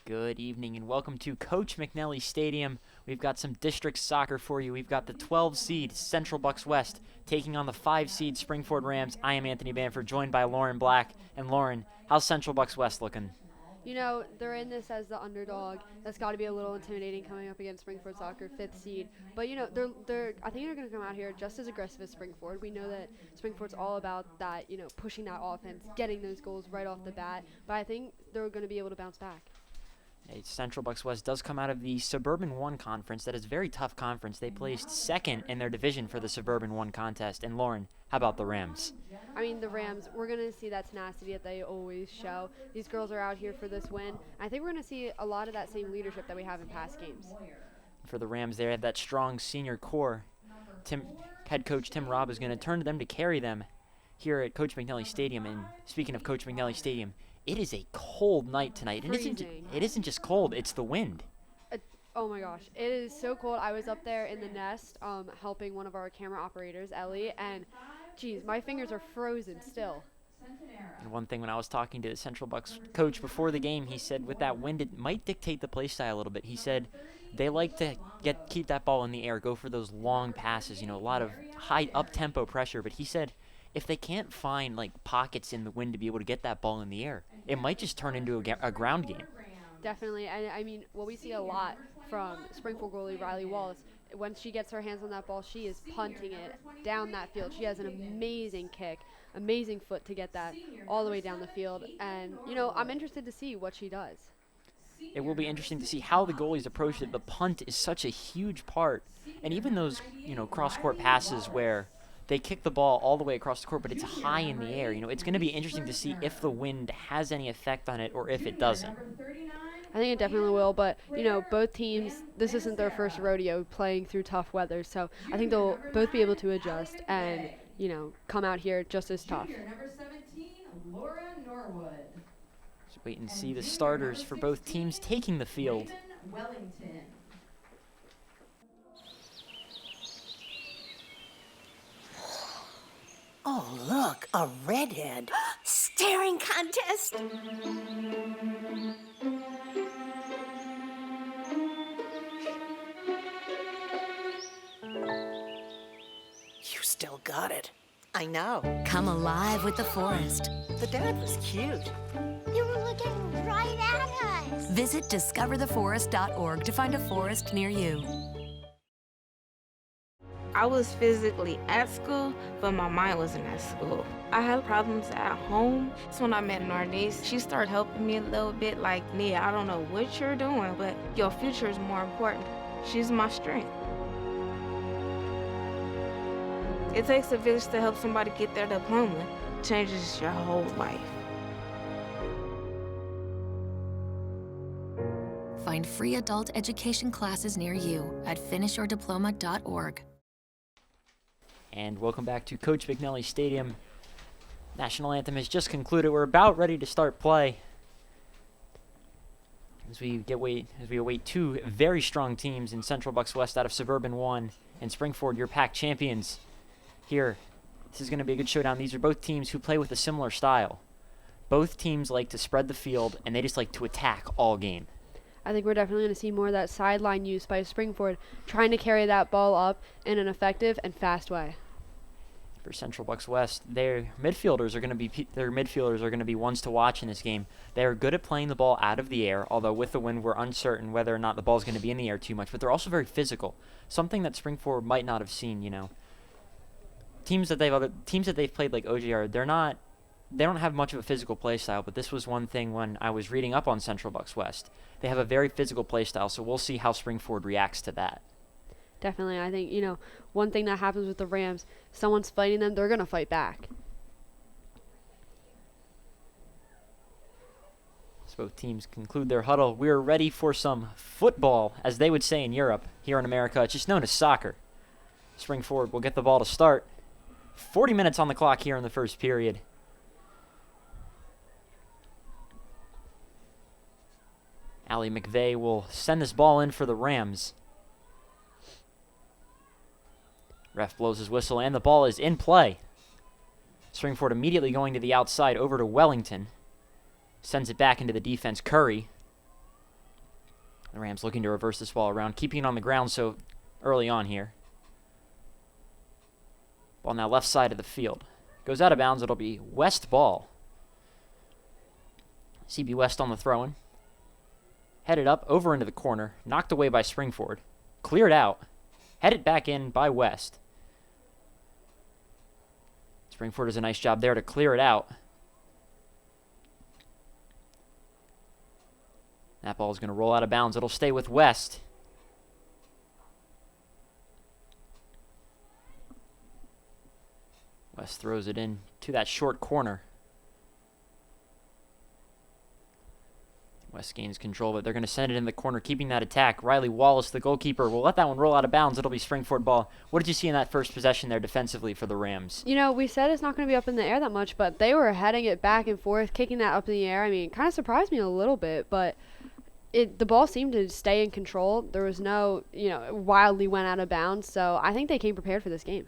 Good evening and welcome to Coach McNally Stadium. We've got some district soccer for you. We've got the 12 seed Central Bucks West taking on the 5 seed Springford Rams. I am Anthony Bamford, joined by Lauren Black. And Lauren, how's Central Bucks West looking? You know, they're in this as the underdog. That's got to be a little intimidating coming up against Springford Soccer, 5th seed. But, you know, I think they're going to come out here just as aggressive as Springford. We know that Springford's all about that, pushing that offense, getting those goals right off the bat. But I think they're going to be able to bounce back. Central Bucks West does come out of the Suburban 1 conference. That is a very tough conference. They placed second in their division for the Suburban 1 contest. And Lauren, how about the Rams? I mean, the Rams, we're going to see that tenacity that they always show. These girls are out here for this win. I think we're going to see a lot of that same leadership that we have in past games. For the Rams, they have that strong senior core. Head coach Tim Robb is going to turn to them to carry them here at Coach McNally Stadium. And speaking of Coach McNally Stadium, it is a cold night tonight. And it isn't just cold, it's the wind. Oh my gosh, it is so cold. I was up there in the nest helping one of our camera operators, Ellie, and geez, my fingers are frozen still. And one thing, when I was talking to the Central Bucks coach before the game, he said with that wind, it might dictate the play style a little bit. He said they like to keep that ball in the air, go for those long passes, a lot of high up-tempo pressure. But he said if they can't find pockets in the wind to be able to get that ball in the air, it might just turn into a ground game. Definitely, and I mean, what we see a lot from Springfield goalie Riley Wallace, when she gets her hands on that ball, she is punting it down that field. She has an amazing kick, amazing foot to get that all the way down the field, and, I'm interested to see what she does. It will be interesting to see how the goalies approach it. The punt is such a huge part, and even those, cross-court passes where they kick the ball all the way across the court, but it's high in the air. It's going to be interesting to see if the wind has any effect on it or if it doesn't. I think it definitely will, but, both teams, this isn't their first rodeo playing through tough weather, so I think they'll both be able to adjust and, come out here just as tough. Just wait and see the starters for both teams taking the field. Oh, look, a redhead. Staring contest. You still got it. I know. Come alive with the forest. The dad was cute. They were looking right at us. Visit discovertheforest.org to find a forest near you. I was physically at school, but my mind wasn't at school. I had problems at home. That's when I met Narnese. She started helping me a little bit, like, Nia, I don't know what you're doing, but your future is more important. She's my strength. It takes a village to help somebody get their diploma. It changes your whole life. Find free adult education classes near you at finishyourdiploma.org. And welcome back to Coach McNally Stadium. National anthem has just concluded. We're about ready to start play as we await two very strong teams in Central Bucks West out of Suburban 1 and Springford, your PAC champions. Here, this is going to be a good showdown. These are both teams who play with a similar style. Both teams like to spread the field, and they just like to attack all game. I think we're definitely going to see more of that sideline use by Springford, trying to carry that ball up in an effective and fast way. For Central Bucks West, their midfielders are going to be ones to watch in this game. They are good at playing the ball out of the air, although with the wind we're uncertain whether or not the ball is going to be in the air too much. But they're also very physical, something that Springford might not have seen. Teams that they've played like OGR, they don't have much of a physical play style, but this was one thing when I was reading up on Central Bucks West. They have a very physical play style, so we'll see how Springford reacts to that. Definitely. I think, one thing that happens with the Rams, someone's fighting them, they're going to fight back. As both teams conclude their huddle, we're ready for some football, as they would say in Europe. Here in America, it's just known as soccer. Springford will get the ball to start. 40 minutes on the clock here in the first period. Allie McVeigh will send this ball in for the Rams. Ref blows his whistle, and the ball is in play. Springford immediately going to the outside over to Wellington. Sends it back into the defense. Curry The Rams looking to reverse this ball around, keeping it on the ground so early on here. Ball now left side of the field. Goes out of bounds. It'll be West ball. CB West on the throw-in. Headed up, over into the corner. Knocked away by Springford. Cleared out. Headed back in by West. Springford does a nice job there to clear it out. That ball is going to roll out of bounds. It'll stay with West. West throws it in to that short corner. West gains control, but they're going to send it in the corner, keeping that attack. Riley Wallace, the goalkeeper, will let that one roll out of bounds. It'll be Springford ball. What did you see in that first possession there defensively for the Rams? You know, we said it's not going to be up in the air that much, but they were heading it back and forth, kicking that up in the air. I mean, it kind of surprised me a little bit, but the ball seemed to stay in control. There was no, wildly went out of bounds. So I think they came prepared for this game.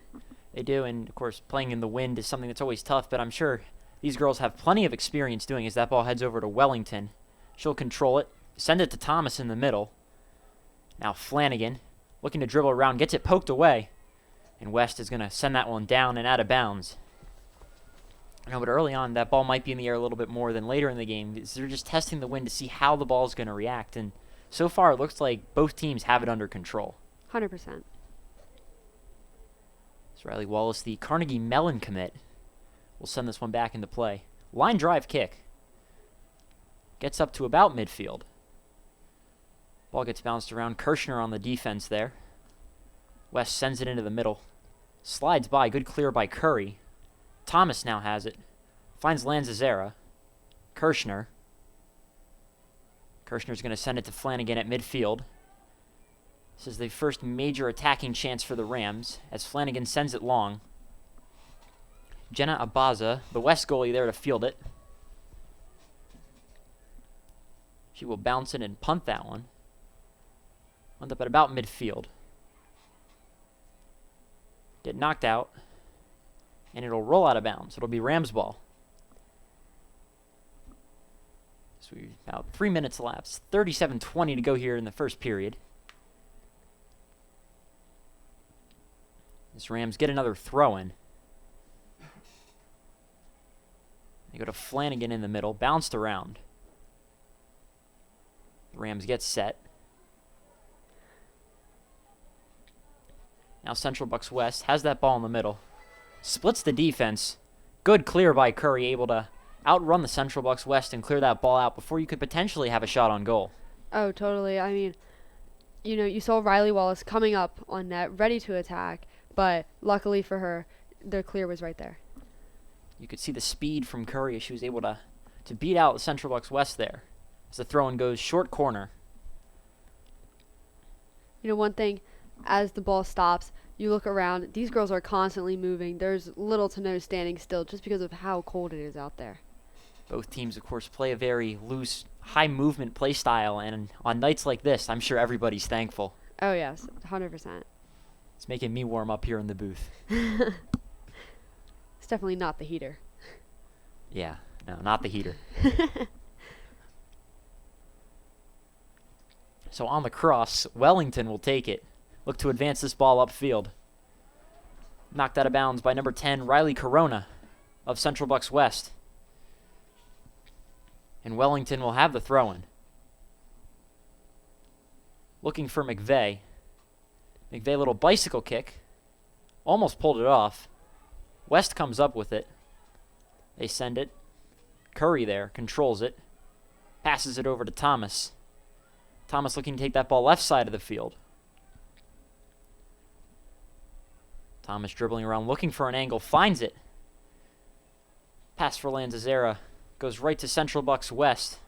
They do, and of course, playing in the wind is something that's always tough, but I'm sure these girls have plenty of experience doing as that ball heads over to Wellington. She'll control it, send it to Thomas in the middle. Now Flanagan, looking to dribble around, gets it poked away. And West is going to send that one down and out of bounds. I know, but early on, that ball might be in the air a little bit more than later in the game. They're just testing the wind to see how the ball's going to react. And so far, it looks like both teams have it under control. 100%. So Riley Wallace, the Carnegie Mellon commit, will send this one back into play. Line drive kick. Gets up to about midfield. Ball gets bounced around. Kirshner on the defense there. West sends it into the middle. Slides by. Good clear by Curry. Thomas now has it. Finds Lanzazera. Kirshner. Kirshner's going to send it to Flanagan at midfield. This is the first major attacking chance for the Rams as Flanagan sends it long. Jenna Abaza, the West goalie, there to field it. She will bounce it and punt that one. Went up at about midfield. Get knocked out. And it'll roll out of bounds. It'll be Rams ball. So we about 3 minutes elapsed. 37:20 to go here in the first period. This Rams get another throw-in. They go to Flanagan in the middle. Bounced around. The Rams get set. Now Central Bucks West has that ball in the middle. Splits the defense. Good clear by Curry, able to outrun the Central Bucks West and clear that ball out before you could potentially have a shot on goal. Oh, totally. I mean, you saw Riley Wallace coming up on net, ready to attack, but luckily for her, the clear was right there. You could see the speed from Curry as she was able to beat out the Central Bucks West there. As the throw-in goes short corner. One thing, as the ball stops, you look around, these girls are constantly moving. There's little to no standing still just because of how cold it is out there. Both teams, of course, play a very loose, high-movement play style, and on nights like this, I'm sure everybody's thankful. Oh, yes, 100%. It's making me warm up here in the booth. It's definitely not the heater. Yeah, no, not the heater. So on the cross, Wellington will take it. Look to advance this ball upfield. Knocked out of bounds by number 10, Riley Corona of Central Bucks West. And Wellington will have the throw-in. Looking for McVeigh. McVeigh, little bicycle kick. Almost pulled it off. West comes up with it. They send it. Curry there controls it. Passes it over to Thomas. Thomas looking to take that ball left side of the field. Thomas dribbling around, looking for an angle, finds it. Pass for Lanzazera. Goes right to Central Bucks West.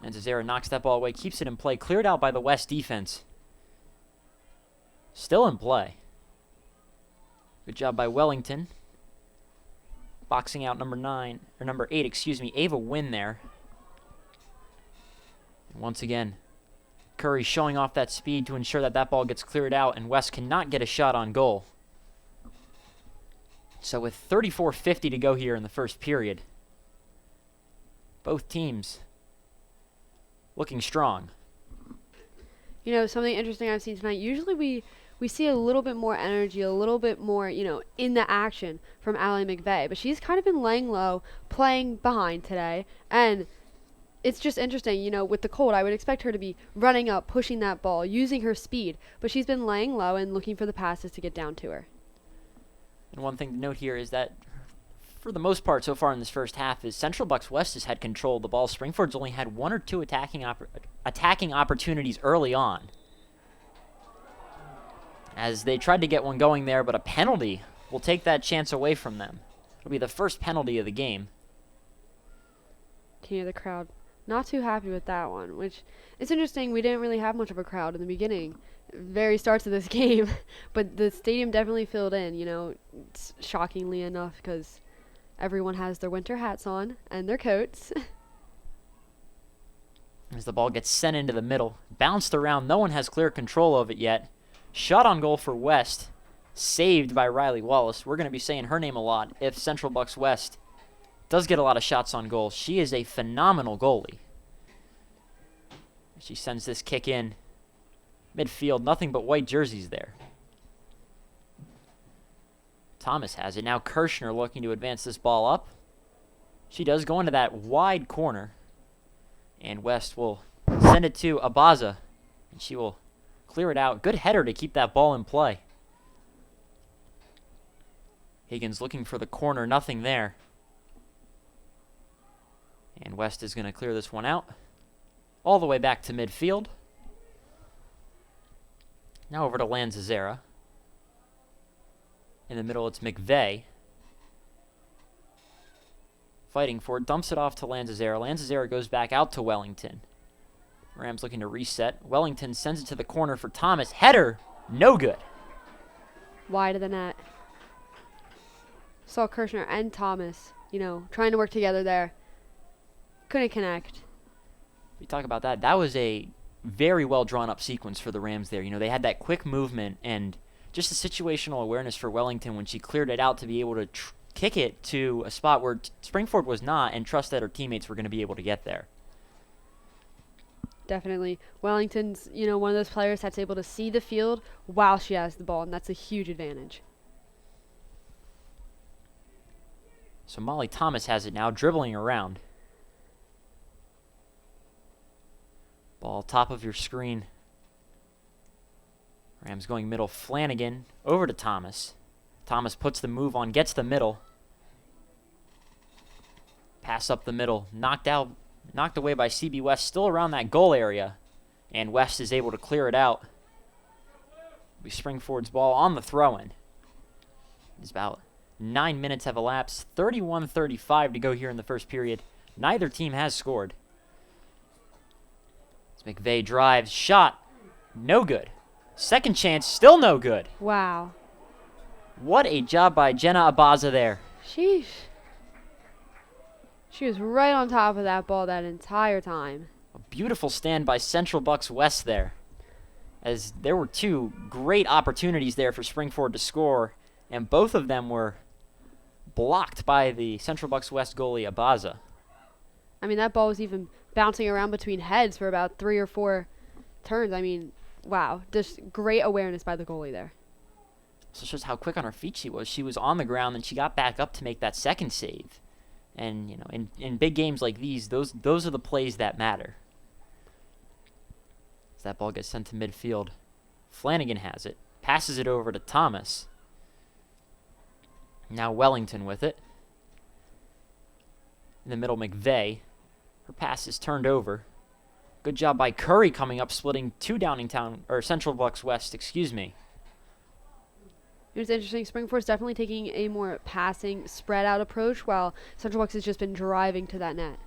Lanzazera knocks that ball away, keeps it in play, cleared out by the West defense. Still in play. Good job by Wellington. Boxing out number 8, Ava Wynn there. And once again, Curry showing off that speed to ensure that ball gets cleared out, and West cannot get a shot on goal. So with 34:50 to go here in the first period, Both teams looking strong. You know, something interesting I've seen tonight, usually we see a little bit more energy, a little bit more, in the action from Allie McVeigh, but she's kind of been laying low, playing behind today, and it's just interesting, with the cold, I would expect her to be running up, pushing that ball, using her speed, but she's been laying low and looking for the passes to get down to her. And one thing to note here is that for the most part so far in this first half is Central Bucks West has had control of the ball. Springford's only had one or two attacking opportunities early on, as they tried to get one going there, but a penalty will take that chance away from them. It'll be the first penalty of the game. Can you hear the crowd? Not too happy with that one, which it's interesting. We didn't really have much of a crowd in the beginning, very starts of this game, but the stadium definitely filled in, shockingly enough, because everyone has their winter hats on and their coats. As the ball gets sent into the middle, bounced around, no one has clear control of it yet. Shot on goal for West, saved by Riley Wallace. We're going to be saying her name a lot if Central Bucks West does get a lot of shots on goal. She is a phenomenal goalie. She sends this kick in. Midfield, nothing but white jerseys there. Thomas has it. Now Kirshner looking to advance this ball up. She does go into that wide corner. And West will send it to Abaza. And she will clear it out. Good header to keep that ball in play. Higgins looking for the corner. Nothing there. And West is going to clear this one out. All the way back to midfield. Now over to Lanzazera. In the middle, it's McVeigh. Fighting for it. Dumps it off to Lanzazera. Lanzazera goes back out to Wellington. Rams looking to reset. Wellington sends it to the corner for Thomas. Header. No good. Wide of the net. Saw Kirshner and Thomas, trying to work together there. Couldn't connect. We talk about that. That was a very well drawn up sequence for the Rams there. They had that quick movement and just the situational awareness for Wellington when she cleared it out to be able to kick it to a spot where Springford was not, and trust that her teammates were going to be able to get there. Definitely. Wellington's, one of those players that's able to see the field while she has the ball, and that's a huge advantage. So Molly Thomas has it now, dribbling around. Ball top of your screen. Rams going middle. Flanagan over to Thomas. Thomas puts the move on, gets the middle. Pass up the middle. Knocked away by CB West, still around that goal area. And West is able to clear it out. It'll be Springford's ball on the throw-in. It's about 9 minutes have elapsed. 31-35 to go here in the first period. Neither team has scored. As McVeigh drives, shot, no good. Second chance, still no good. Wow. What a job by Jenna Abaza there. Sheesh. She was right on top of that ball that entire time. A beautiful stand by Central Bucks West there, as there were two great opportunities there for Springford to score, and both of them were blocked by the Central Bucks West goalie Abaza. I mean, that ball was even bouncing around between heads for about 3 or 4 turns. I mean, wow. Just great awareness by the goalie there. So it shows how quick on her feet she was. She was on the ground, and she got back up to make that second save. And, in big games like these, those are the plays that matter. As that ball gets sent to midfield, Flanagan has it. Passes it over to Thomas. Now Wellington with it. In the middle, McVeigh. Her pass is turned over. Good job by Curry coming up, splitting two Central Bucks West, It's interesting. Springford's definitely taking a more passing, spread out approach, while Central Bucks has just been driving to that net.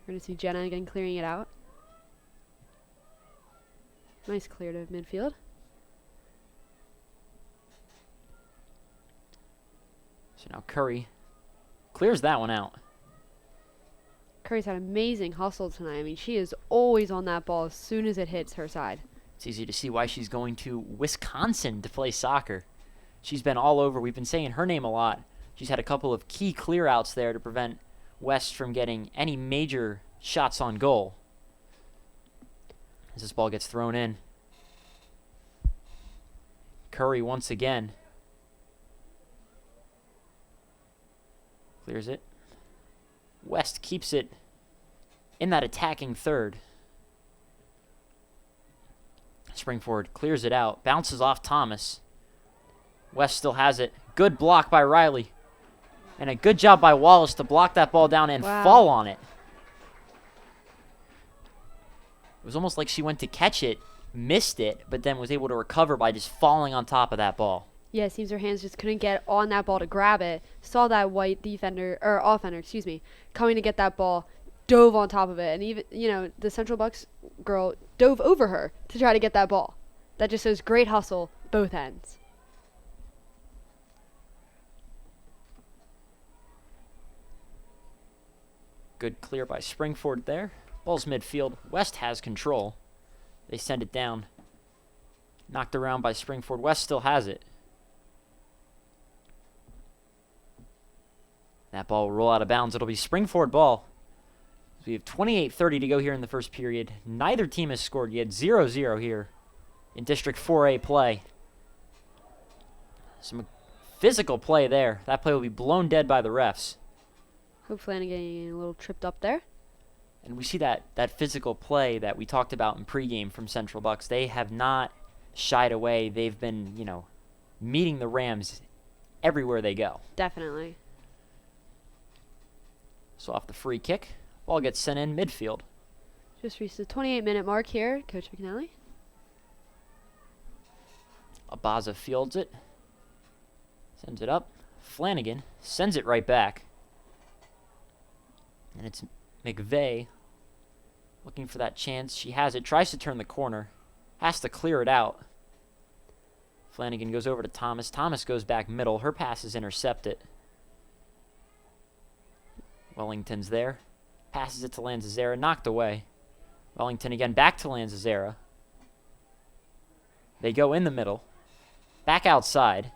We're going to see Jenna again clearing it out. Nice clear to midfield. So now Curry clears that one out. Curry's had amazing hustle tonight. I mean, she is always on that ball as soon as it hits her side. It's easy to see why she's going to Wisconsin to play soccer. She's been all over. We've been saying her name a lot. She's had a couple of key clear outs there to prevent West from getting any major shots on goal. As this ball gets thrown in. Curry once again. Clears it. West keeps it in that attacking third. Springford clears it out. Bounces off Thomas. West still has it. Good block by Riley. And a good job by Wallace to block that ball down and fall on it. It was almost like she went to catch it, missed it, but then was able to recover by just falling on top of that ball. Yeah, it seems her hands just couldn't get on that ball to grab it. Saw that white defender, or offender, coming to get that ball, dove on top of it. And even, the Central Bucks girl dove over her to try to get that ball. That just shows great hustle, both ends. Good clear by Springford there. Ball's midfield. West has control. They send it down. Knocked around by Springford. West still has it. That ball will roll out of bounds. It'll be Springford ball. So we have 28:30 to go here in the first period. Neither team has scored yet. 0-0 here in District 4A play. Some physical play there. That play will be blown dead by the refs. Hope Flanagan getting a little tripped up there. And we see that physical play that we talked about in pregame from Central Bucks. They have not shied away. They've been, meeting the Rams everywhere they go. Definitely. So off the free kick, ball gets sent in midfield. Just reached the 28-minute mark here, Coach McNally. Abaza fields it. Sends it up. Flanagan sends it right back. And it's McVeigh looking for that chance. She has it. Tries to turn the corner. Has to clear it out. Flanagan goes over to Thomas. Thomas goes back middle. Her pass is intercepted. Wellington's there. Passes it to Lanzazera. Knocked away. Wellington again back to Lanzazera. They go in the middle. Back outside.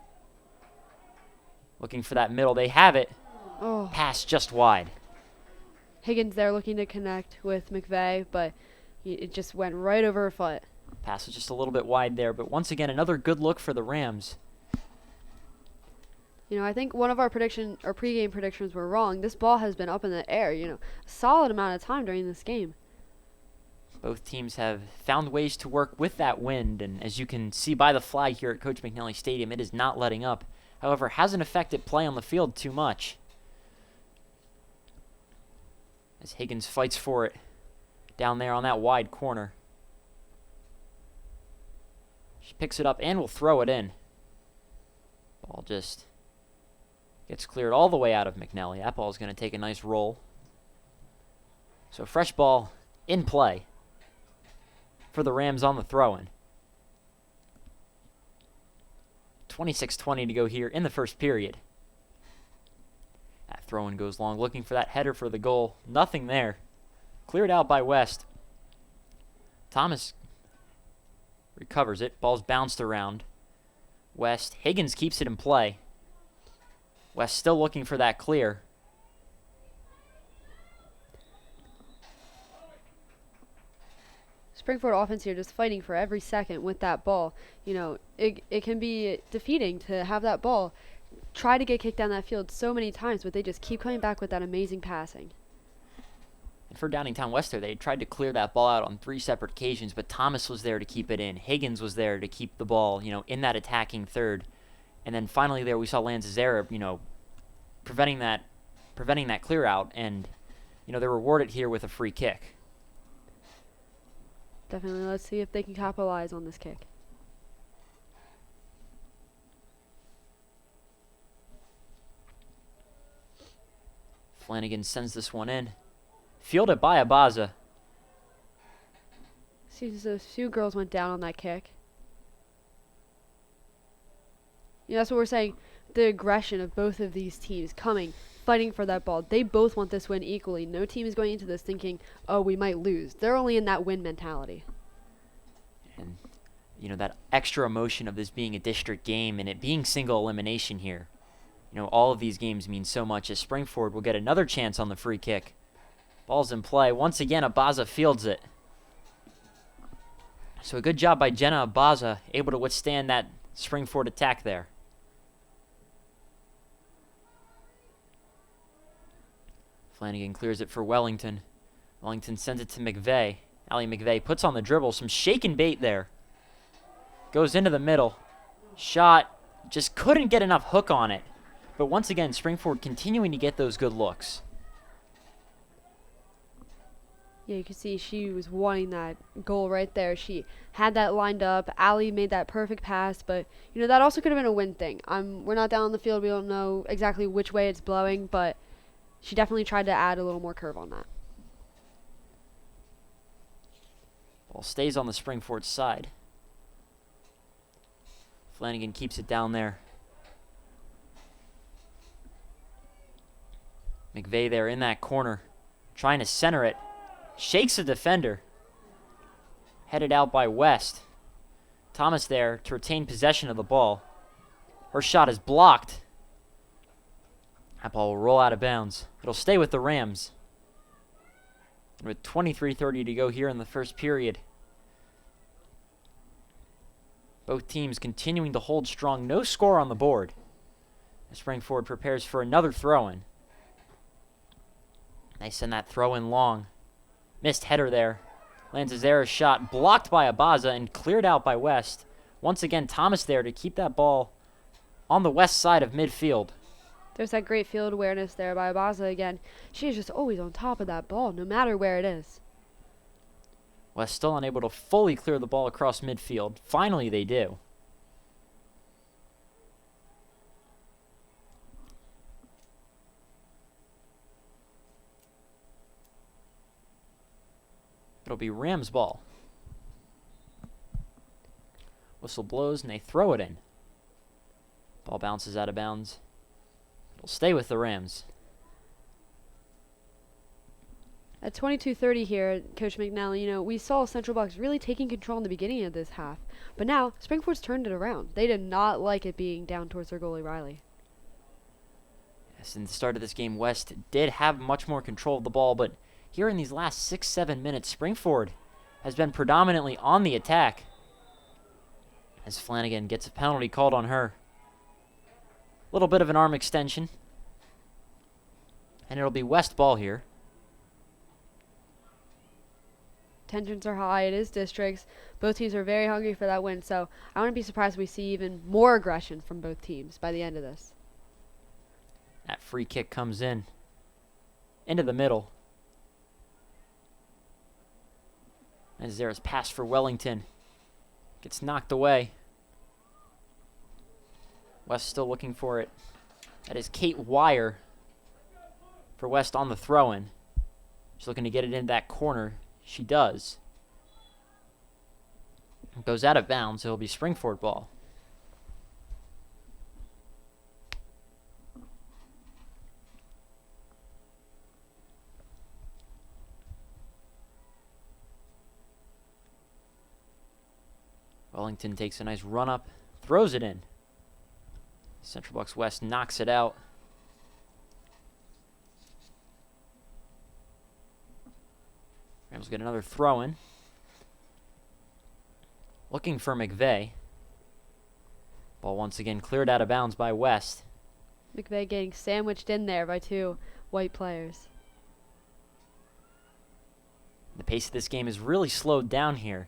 Looking for that middle. They have it. Oh. Pass just wide. Higgins there looking to connect with McVeigh, but it just went right over her foot. Pass was just a little bit wide there, but once again, another good look for the Rams. I think one of our pregame predictions were wrong. This ball has been up in the air, a solid amount of time during this game. Both teams have found ways to work with that wind, and as you can see by the flag here at Coach McNally Stadium, it is not letting up. However, hasn't affected play on the field too much. As Higgins fights for it down there on that wide corner. She picks it up and will throw it in. Ball just gets cleared all the way out of McNally. That ball is going to take a nice roll. So fresh ball in play for the Rams on the throw-in. 26:20 to go here in the first period. That throw-in goes long, looking for that header for the goal. Nothing there. Cleared out by West. Thomas recovers it. Ball's bounced around. West. Higgins keeps it in play. West still looking for that clear. Springford offense here just fighting for every second with that ball. It can be defeating to have that ball try to get kicked down that field so many times, but they just keep coming back with that amazing passing. And for Downingtown Wester, they tried to clear that ball out on 3 separate occasions, but Thomas was there to keep it in. Higgins was there to keep the ball, in that attacking third. And then finally there we saw Lanzazera, preventing that clear out, and, they're rewarded here with a free kick. Definitely. Let's see if they can capitalize on this kick. Flanagan sends this one in. Fielded by Abaza. Seems those few girls went down on that kick. That's what we're saying. The aggression of both of these teams coming, fighting for that ball. They both want this win equally. No team is going into this thinking, oh, we might lose. They're only in that win mentality. And, that extra emotion of this being a district game and it being single elimination here. All of these games mean so much as Springford will get another chance on the free kick. Ball's in play. Once again, Abaza fields it. So a good job by Jenna Abaza, able to withstand that Springford attack there. Flanagan clears it for Wellington. Wellington sends it to McVeigh. Allie McVeigh puts on the dribble. Some shaken bait there. Goes into the middle. Shot. Just couldn't get enough hook on it. But once again, Springford continuing to get those good looks. Yeah, you can see she was wanting that goal right there. She had that lined up. Allie made that perfect pass, but that also could have been a win thing. We're not down on the field. We don't know exactly which way it's blowing, but she definitely tried to add a little more curve on that. Ball stays on the Springford side. Flanagan keeps it down there. McVeigh there in that corner, trying to center it. Shakes the defender. Headed out by West. Thomas there to retain possession of the ball. Her shot is blocked. That ball will roll out of bounds. It'll stay with the Rams. And with 23:30 to go here in the first period. Both teams continuing to hold strong. No score on the board. As Springford prepares for another throw-in. They send that throw-in long. Missed header there. Lanzazera's shot blocked by Abaza and cleared out by West. Once again, Thomas there to keep that ball on the west side of midfield. There's that great field awareness there by Abaza again. She is just always on top of that ball, no matter where it is. West still unable to fully clear the ball across midfield. Finally, they do. It'll be Rams ball. Whistle blows and they throw it in. Ball bounces out of bounds. It'll stay with the Rams. At 22:30 here, Coach McNally, we saw Central Bucks really taking control in the beginning of this half. But now, Springford's turned it around. They did not like it being down towards their goalie, Riley. Yes, in the start of this game, West did have much more control of the ball, but here in these last 6-7 minutes, Springford has been predominantly on the attack. As Flanagan gets a penalty called on her. A little bit of an arm extension. And it'll be West ball here. Tensions are high. It is districts. Both teams are very hungry for that win, so I wouldn't be surprised if we see even more aggression from both teams by the end of this. That free kick comes in. Into the middle. As there's pass for Wellington. Gets knocked away. West still looking for it. That is Kate Wire for West on the throw-in. She's looking to get it in that corner. She does. It goes out of bounds. It'll be Springford ball. Wellington takes a nice run up, throws it in. Central Bucks West knocks it out. Rams get another throw in. Looking for McVeigh. Ball once again cleared out of bounds by West. McVeigh getting sandwiched in there by two white players. The pace of this game is really slowed down here.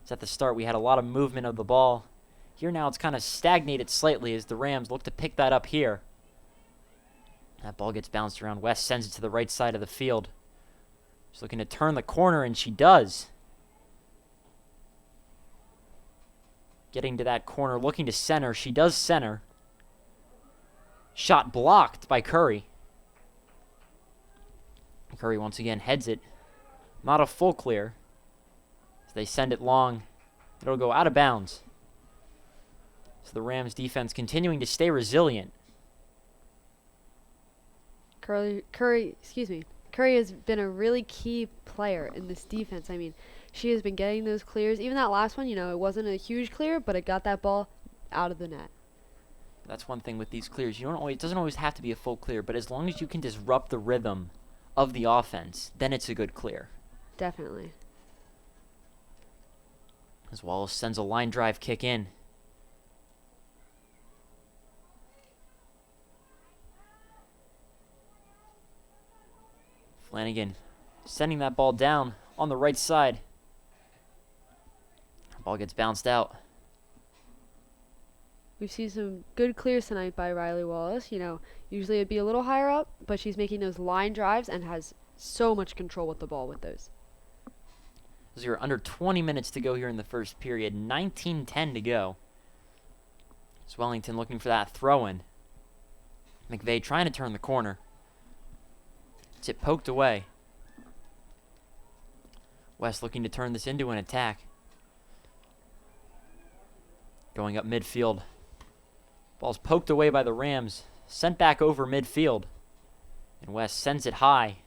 At the start, we had a lot of movement of the ball. Here now it's kind of stagnated slightly as the Rams look to pick that up here. That ball gets bounced around. West sends it to the right side of the field. She's looking to turn the corner, and she does. Getting to that corner, looking to center. She does center. Shot blocked by Curry. Curry once again heads it. Not a full clear. They send it long. It'll go out of bounds. So the Rams defense continuing to stay resilient. Curry has been a really key player in this defense. I mean, She has been getting those clears. Even that last one, it wasn't a huge clear, but it got that ball out of the net. That's one thing with these clears. It doesn't always have to be a full clear, but as long as you can disrupt the rhythm of the offense, then it's a good clear. Definitely. As Wallace sends a line drive kick in. Flanagan sending that ball down on the right side. Ball gets bounced out. We've seen some good clears tonight by Riley Wallace. Usually it'd be a little higher up, but she's making those line drives and has so much control with the ball with those. As you're under 20 minutes to go here in the first period, 19-10 to go. It's Wellington looking for that throw-in. McVeigh trying to turn the corner. It's it poked away. West looking to turn this into an attack. Going up midfield. Ball's poked away by the Rams. Sent back over midfield. And West sends it high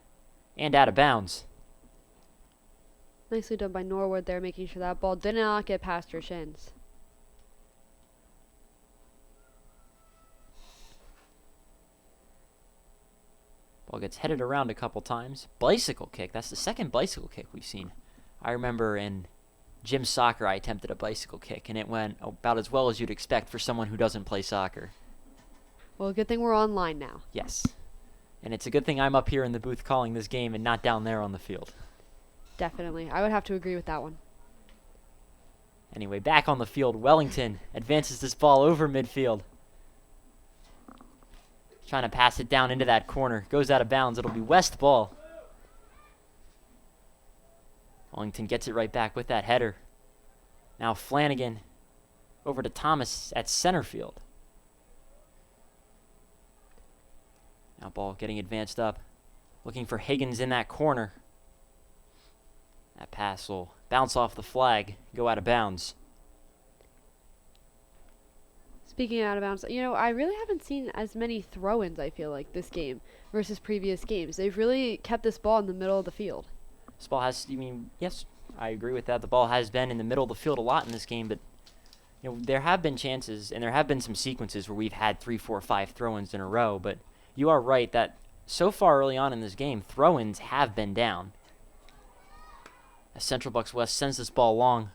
and out of bounds. Nicely done by Norwood there, making sure that ball did not get past her shins. Ball gets headed around a couple times. Bicycle kick. That's the second bicycle kick we've seen. I remember in gym soccer I attempted a bicycle kick, and it went about as well as you'd expect for someone who doesn't play soccer. Well, good thing we're online now. Yes. And it's a good thing I'm up here in the booth calling this game and not down there on the field. Definitely. I would have to agree with that one. Anyway, back on the field, Wellington advances this ball over midfield. Trying to pass it down into that corner. Goes out of bounds. It'll be West ball. Wellington gets it right back with that header. Now Flanagan over to Thomas at center field. Now ball getting advanced up. Looking for Higgins in that corner. That pass will bounce off the flag, go out of bounds. Speaking of out of bounds, I really haven't seen as many throw-ins, I feel like, this game versus previous games. They've really kept this ball in the middle of the field. This ball has, yes, I agree with that. The ball has been in the middle of the field a lot in this game, but there have been chances and there have been some sequences where we've had 3, 4, 5 throw-ins in a row, but you are right that so far early on in this game, throw-ins have been down. As Central Bucks West sends this ball long.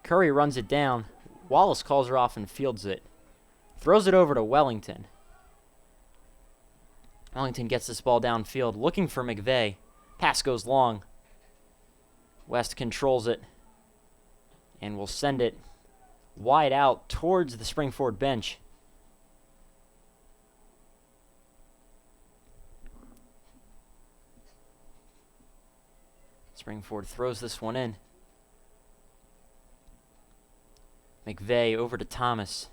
Curry runs it down. Wallace calls her off and fields it. Throws it over to Wellington. Wellington gets this ball downfield, looking for McVeigh. Pass goes long. West controls it and will send it wide out towards the Springford bench. Springford throws this one in. McVeigh over to Thomas.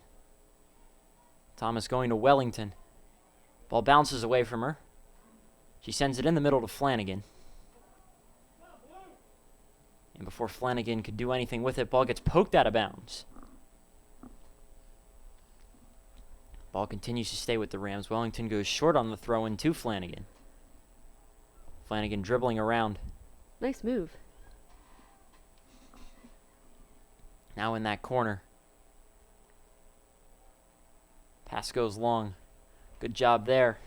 Thomas going to Wellington. Ball bounces away from her. She sends it in the middle to Flanagan. And before Flanagan could do anything with it, ball gets poked out of bounds. Ball continues to stay with the Rams. Wellington goes short on the throw-in to Flanagan. Flanagan dribbling around. Nice move. Now in that corner. Pass goes long. Good job there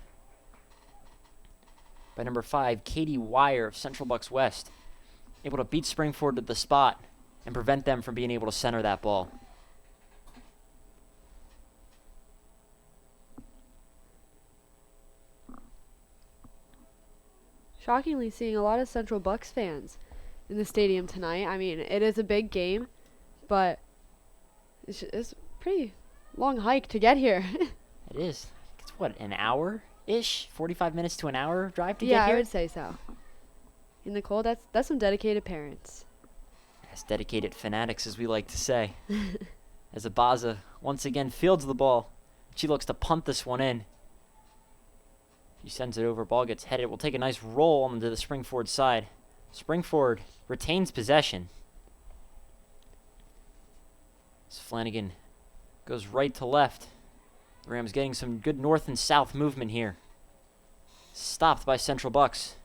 by number 5, Katie Wire of Central Bucks West. Able to beat Springford to the spot and prevent them from being able to center that ball. Shockingly seeing a lot of Central Bucks fans in the stadium tonight. I mean, it is a big game, but it's a pretty long hike to get here. It is. It's what, an hour-ish? 45 minutes to an hour drive to Yeah, get here? I would say so. In the cold, that's some dedicated parents. As dedicated fanatics, as we like to say. As Abaza once again fields the ball. She looks to punt this one in. She sends it over. Ball gets headed. Will take a nice roll onto the Springford side. Springford retains possession. As Flanagan goes right to left. The Rams getting some good north and south movement here. Stopped by Central Bucks.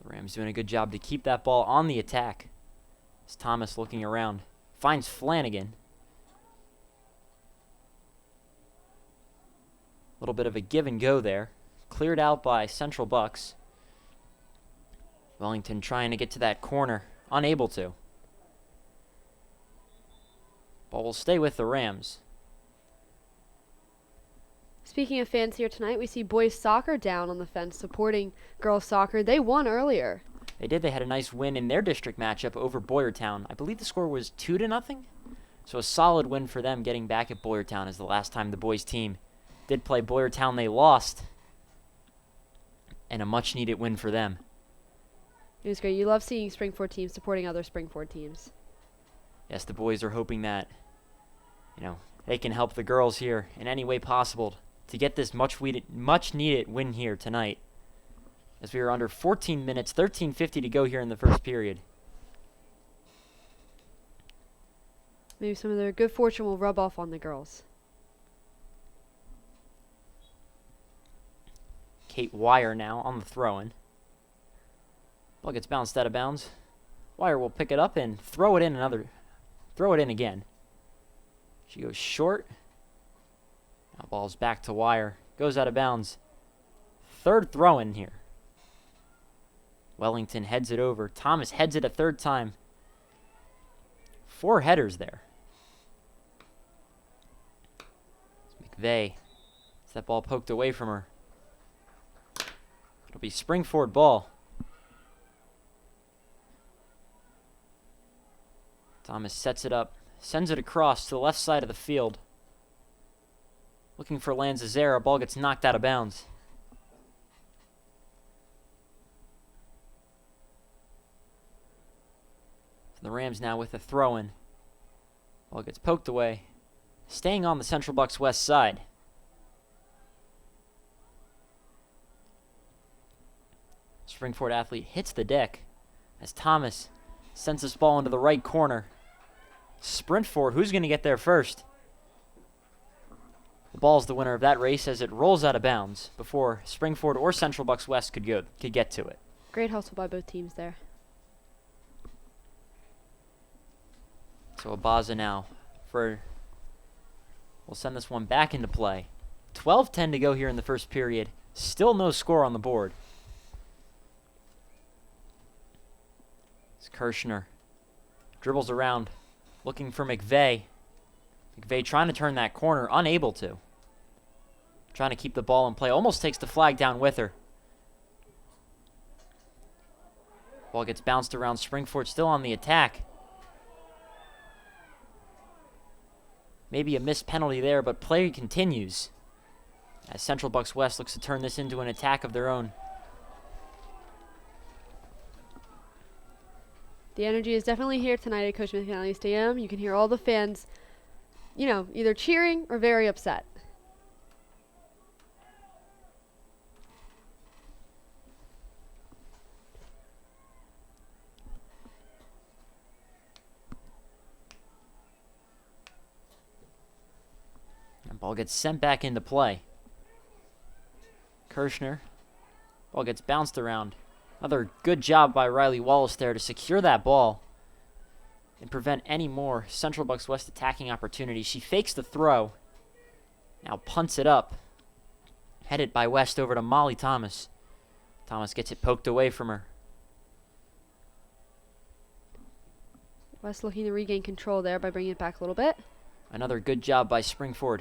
Rams doing a good job to keep that ball on the attack. As Thomas looking around. Finds Flanagan. A little bit of a give and go there. Cleared out by Central Bucks. Wellington trying to get to that corner. Unable to. Ball will stay with the Rams. Speaking of fans here tonight, we see boys soccer down on the fence supporting girls soccer. They won earlier. They did. They had a nice win in their district matchup over Boyertown. I believe the score was 2-0. So a solid win for them getting back at Boyertown as the last time the boys team did play Boyertown. They lost. And a much needed win for them. It was great. You love seeing Springford teams supporting other Springford teams. Yes, the boys are hoping that, they can help the girls here in any way possible to get this much needed win here tonight. As we are under 14 minutes, 13:50 to go here in the first period. Maybe some of their good fortune will rub off on the girls. Kate Wire now on the throw-in. Ball gets bounced out of bounds. Wire will pick it up and throw it in again. She goes short. Now ball's back to Wire. Goes out of bounds. Third throw-in here. Wellington heads it over. Thomas heads it a third time. 4 headers there. McVeigh. Gets that ball poked away from her. It'll be Springford ball. Thomas sets it up. Sends it across to the left side of the field. Looking for Lanzazera. Ball gets knocked out of bounds. So the Rams now with a throw-in. Ball gets poked away. Staying on the Central Bucks West side. Springford athlete hits the deck as Thomas sends this ball into the right corner. Sprint forward. Who's going to get there first? The ball's the winner of that race as it rolls out of bounds before Springford or Central Bucks West could get to it. Great hustle by both teams there. So Abaza now we'll send this one back into play. 12:10 to go here in the first period. Still no score on the board. It's Kirshner. Dribbles around. Looking for McVeigh. McVeigh trying to turn that corner. Unable to. Trying to keep the ball in play. Almost takes the flag down with her. Ball gets bounced around. Springford still on the attack. Maybe a missed penalty there, but play continues. As Central Bucks West looks to turn this into an attack of their own. The energy is definitely here tonight at Coach McAnally Stadium. You can hear all the fans, either cheering or very upset. And ball gets sent back into play. Kirshner. Ball gets bounced around. Another good job by Riley Wallace there to secure that ball and prevent any more Central Bucks West attacking opportunities. She fakes the throw. Now punts it up. Headed by West over to Molly Thomas. Thomas gets it poked away from her. West looking to regain control there by bringing it back a little bit. Another good job by Springford.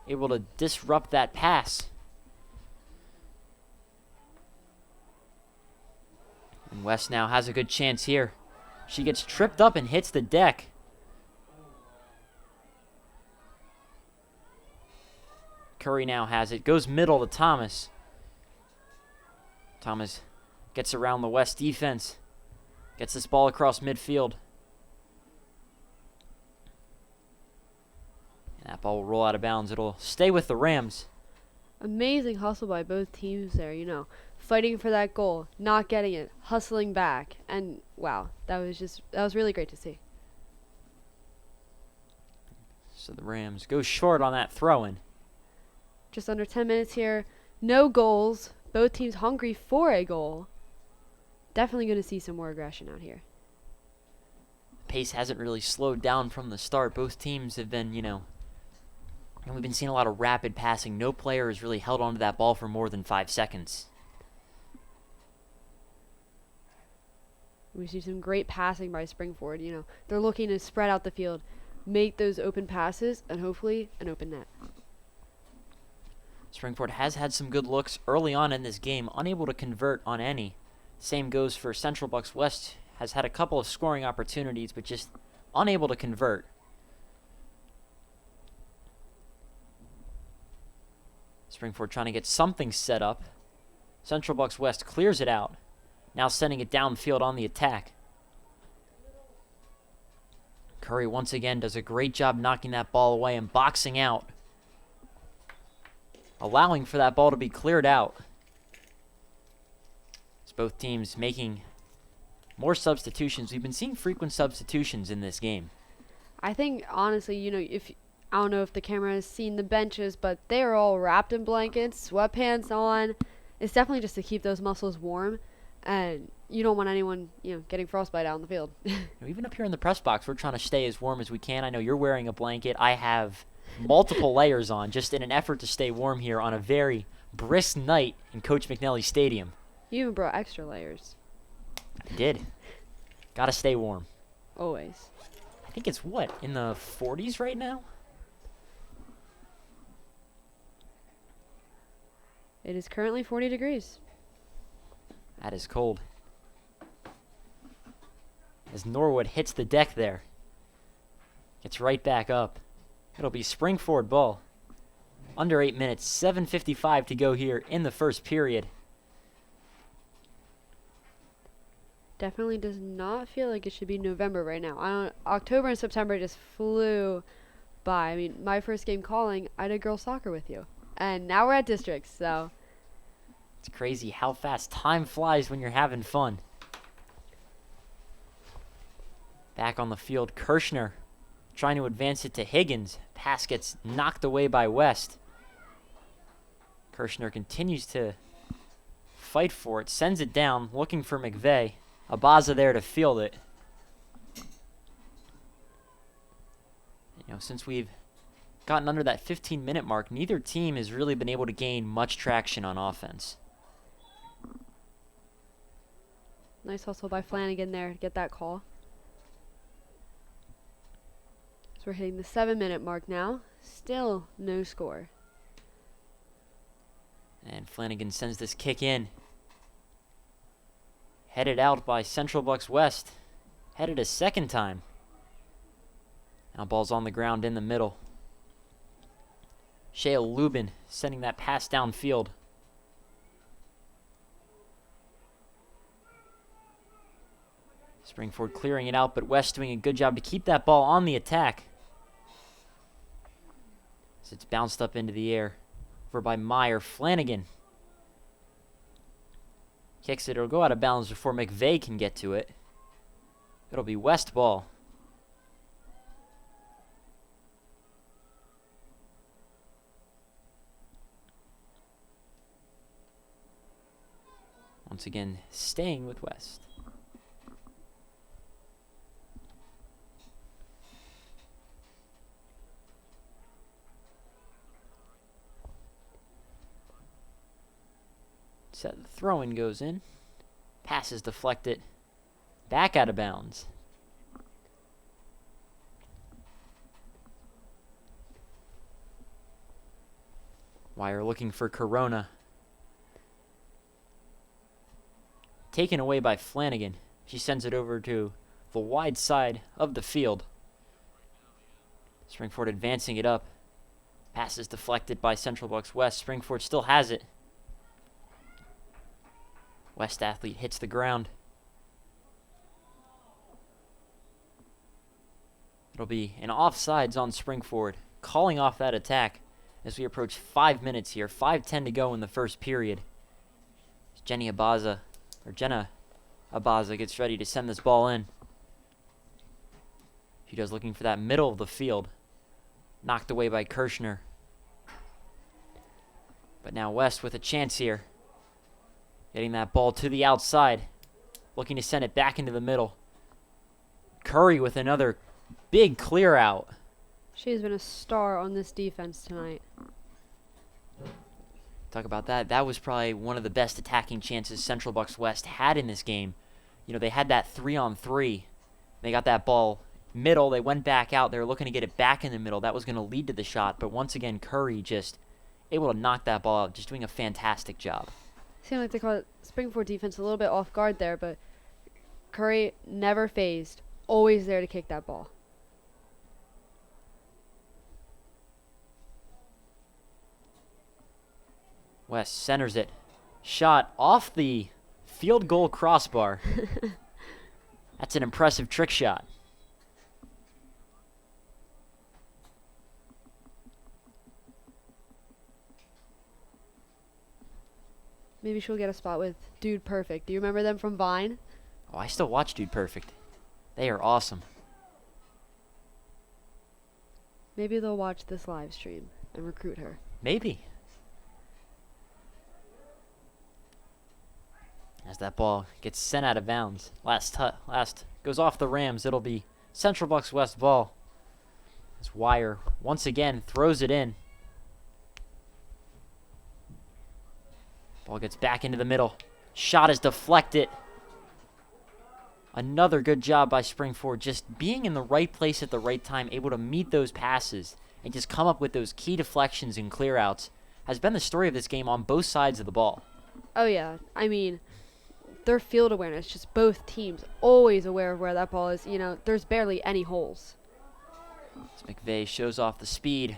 Able to disrupt that pass. And West now has a good chance here. She gets tripped up and hits the deck. Curry now has it. Goes middle to Thomas. Thomas gets around the West defense. Gets this ball across midfield. And that ball will roll out of bounds. It'll stay with the Rams. Amazing hustle by both teams there, fighting for that goal, not getting it, hustling back, and wow, that was really great to see. So the Rams go short on that throw-in. Just under 10 minutes here, no goals, both teams hungry for a goal. definitely going to see some more aggression out here. Pace hasn't really slowed down from the start. Both teams have been, and we've been seeing a lot of rapid passing. No player has really held onto that ball for more than 5 seconds. We see some great passing by Springford. They're looking to spread out the field, make those open passes, and hopefully an open net. Springford has had some good looks early on in this game, unable to convert on any. Same goes for Central Bucks West, has had a couple of scoring opportunities, but just unable to convert. Springford trying to get something set up. Central Bucks West clears it out, now sending it downfield on the attack. Curry once again does a great job knocking that ball away and boxing out, allowing for that ball to be cleared out. As both teams making more substitutions. We've been seeing frequent substitutions in this game. I think, honestly, I don't know if the camera has seen the benches, but they are all wrapped in blankets, sweatpants on. It's definitely just to keep those muscles warm, and you don't want anyone, getting frostbite out in the field. Even up here in the press box, we're trying to stay as warm as we can. I know you're wearing a blanket. I have multiple layers on, just in an effort to stay warm here on a very brisk night in Coach McNally Stadium. You even brought extra layers. I did. Gotta stay warm. Always. I think it's in the 40s right now? It is currently 40 degrees. That is cold. As Norwood hits the deck there. Gets right back up. It'll be Springford ball. Under 8 minutes, 7:55 to go here in the first period. Definitely does not feel like it should be November right now. October and September just flew by. I mean, my first game calling, I did girls soccer with you. And now we're at districts, so. It's crazy how fast time flies when you're having fun. Back on the field, Kirshner trying to advance it to Higgins. Pass gets knocked away by West. Kirshner continues to fight for it, sends it down, looking for McVeigh. Abaza there to field it. Since we've gotten under that 15-minute mark, neither team has really been able to gain much traction on offense. Nice hustle by Flanagan there to get that call. So we're hitting the 7-minute mark now. Still no score. And Flanagan sends this kick in. Headed out by Central Bucks West. Headed a second time. Now ball's on the ground in the middle. Shale Lubin sending that pass downfield. Springford clearing it out, but West doing a good job to keep that ball on the attack. As it's bounced up into the air. Over by Meyer. Flanagan kicks it. It'll go out of bounds before McVeigh can get to it. It'll be West ball. Once again, staying with West. Set the throw-in goes in. Pass is deflected. Back out of bounds. Wire looking for Corona. Taken away by Flanagan. She sends it over to the wide side of the field. Springford advancing it up. Pass is deflected by Central Bucks West. Springford still has it. West athlete hits the ground. It'll be an offsides on Springford, calling off that attack as we approach 5 minutes here. 5:10 to go in the first period. Jenna Abaza gets ready to send this ball in. She does, looking for that middle of the field. Knocked away by Kirshner. But now West with a chance here. Getting that ball to the outside. looking to send it back into the middle. Curry with another big clear out. She has been a star on this defense tonight. Talk about that. That was probably one of the best attacking chances Central Bucks West had in this game. You know, they had that 3-on-3. They got that ball middle. They went back out. They were looking to get it back in the middle. That was going to lead to the shot. But once again, Curry just able to knock that ball out, just doing a fantastic job. Seemed like they caught Springford defense a little bit off guard there, but Curry never phased. Always there to kick that ball. West centers it. Shot off the field goal crossbar. That's an impressive trick shot. Maybe she'll get a spot with Dude Perfect. Do you remember them from Vine? Oh, I still watch Dude Perfect. They are awesome. Maybe they'll watch this live stream and recruit her. Maybe. As that ball gets sent out of bounds. Last goes off the Rams. It'll be Central Bucks West ball. As Wire once again throws it in. Ball gets back into the middle. Shot is deflected. Another good job by Springford, just being in the right place at the right time, able to meet those passes and just come up with those key deflections and clearouts, has been the story of this game on both sides of the ball. Oh, yeah. I mean, their field awareness, just both teams, always aware of where that ball is. You know, there's barely any holes. As McVeigh shows off the speed.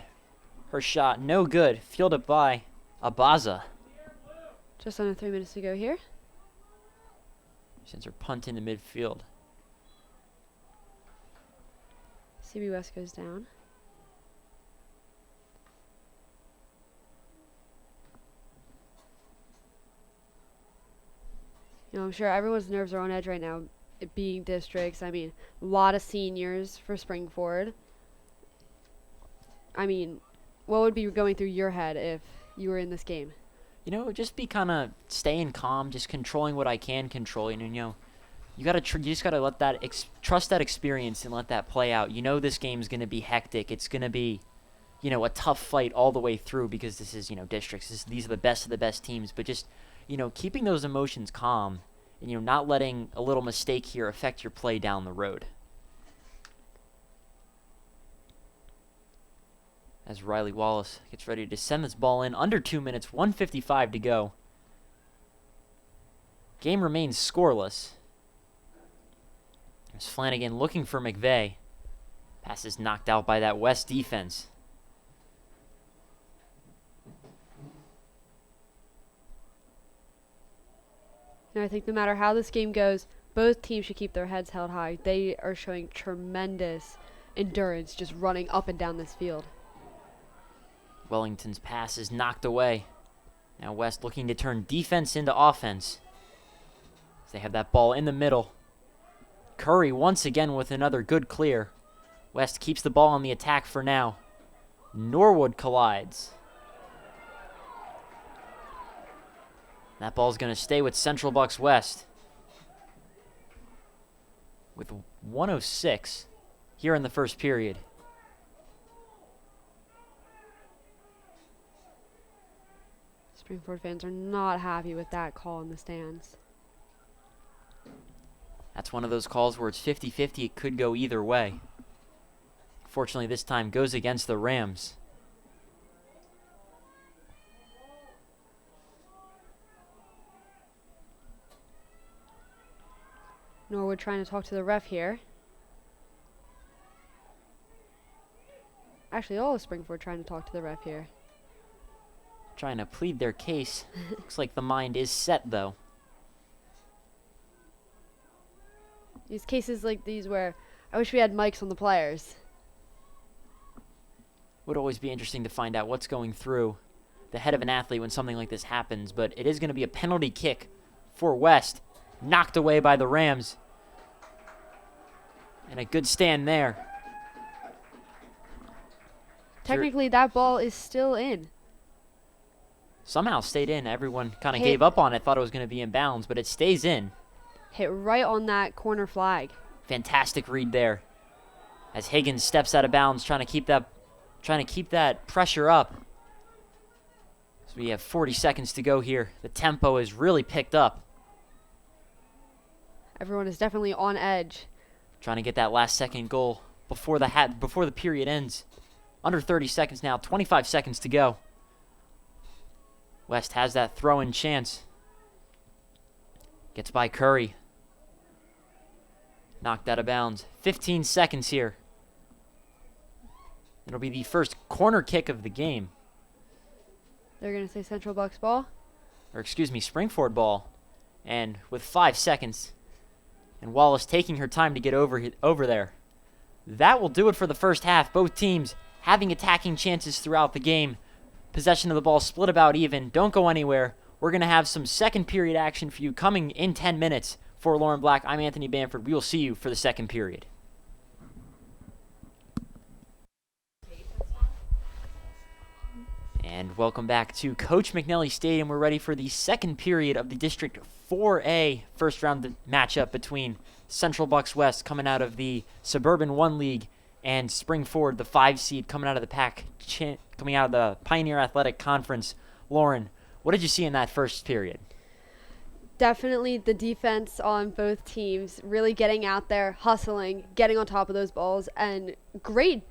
Her shot, no good. Fielded by Abaza. Just under 3 minutes to go here. Sends her punt into midfield. CB West goes down. You know, I'm sure everyone's nerves are on edge right now, it being districts. I mean, a lot of seniors for Springford. I mean, what would be going through your head if you were in this game? You know, just be kind of staying calm, just controlling what I can control. And, you know, you just gotta let that trust that experience and let that play out. You know, this game's gonna be hectic. It's gonna be, you know, a tough fight all the way through because this is, you know, districts. These are the best of the best teams. But just, you know, keeping those emotions calm and, you know, not letting a little mistake here affect your play down the road. As Riley Wallace gets ready to send this ball in. Under 2 minutes, 1:55 to go. Game remains scoreless. There's Flanagan looking for McVeigh. Pass is knocked out by that West defense. You know, I think no matter how this game goes, both teams should keep their heads held high. They are showing tremendous endurance just running up and down this field. Wellington's pass is knocked away. Now West looking to turn defense into offense. They have that ball in the middle. Curry once again with another good clear. West keeps the ball on the attack for now. Norwood collides. That ball's going to stay with Central Bucks West. With 1:06 here in the first period. Springford fans are not happy with that call in the stands. That's one of those calls where it's 50-50. It could go either way. Fortunately, this time goes against the Rams. Norwood trying to talk to the ref here. Actually, all of Springford trying to talk to the ref here. Trying to plead their case. Looks like the mind is set, though. These cases like these where I wish we had mics on the players. Would always be interesting to find out what's going through the head of an athlete when something like this happens, but it is going to be a penalty kick for West. Knocked away by the Rams. And a good stand there. Technically, that ball is still in. Somehow stayed in. Everyone kind of gave up on it, thought it was going to be in bounds, but it stays in. hit right on that corner flag. Fantastic read there. As Higgins steps out of bounds, trying to keep that pressure up. So we have 40 seconds to go here. The tempo is really picked up. Everyone is definitely on edge. Trying to get that last second goal before the period ends. Under 30 seconds now, 25 seconds to go. West has that throw-in chance. Gets by Curry. Knocked out of bounds. 15 seconds here. It'll be the first corner kick of the game. They're going to say Central Bucks ball. Or excuse me, Springford ball. And with 5 seconds, and Wallace taking her time to get over there. That will do it for the first half. Both teams having attacking chances throughout the game. Possession of the ball split about even. Don't go anywhere. We're going to have some second period action for you coming in 10 minutes. For Lauren Black, I'm Anthony Bamford. We will see you for the second period. And welcome back to Coach McNally Stadium. We're ready for the second period of the District 4A first round matchup between Central Bucks West coming out of the Suburban 1 League and Springford, the 5 seed coming out of the Pioneer Athletic Conference. Lauren, what did you see in that first period? Definitely the defense on both teams really getting out there, hustling, getting on top of those balls, and great,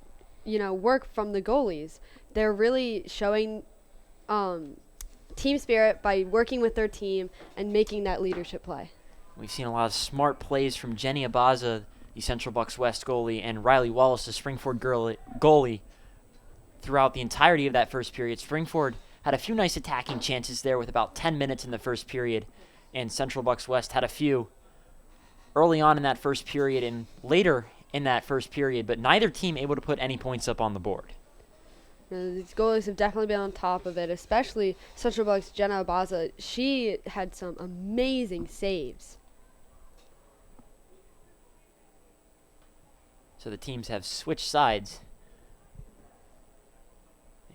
work from the goalies. They're really showing team spirit by working with their team and making that leadership play. We've seen a lot of smart plays from Jenny Abaza, the Central Bucks West goalie, and Riley Wallace, the Springford goalie, throughout the entirety of that first period. Springford had a few nice attacking chances there with about 10 minutes in the first period, and Central Bucks West had a few early on in that first period and later in that first period, but neither team able to put any points up on the board. These goalies have definitely been on top of it, especially Central Bucks' Jenna Abaza. She had some amazing saves. So the teams have switched sides.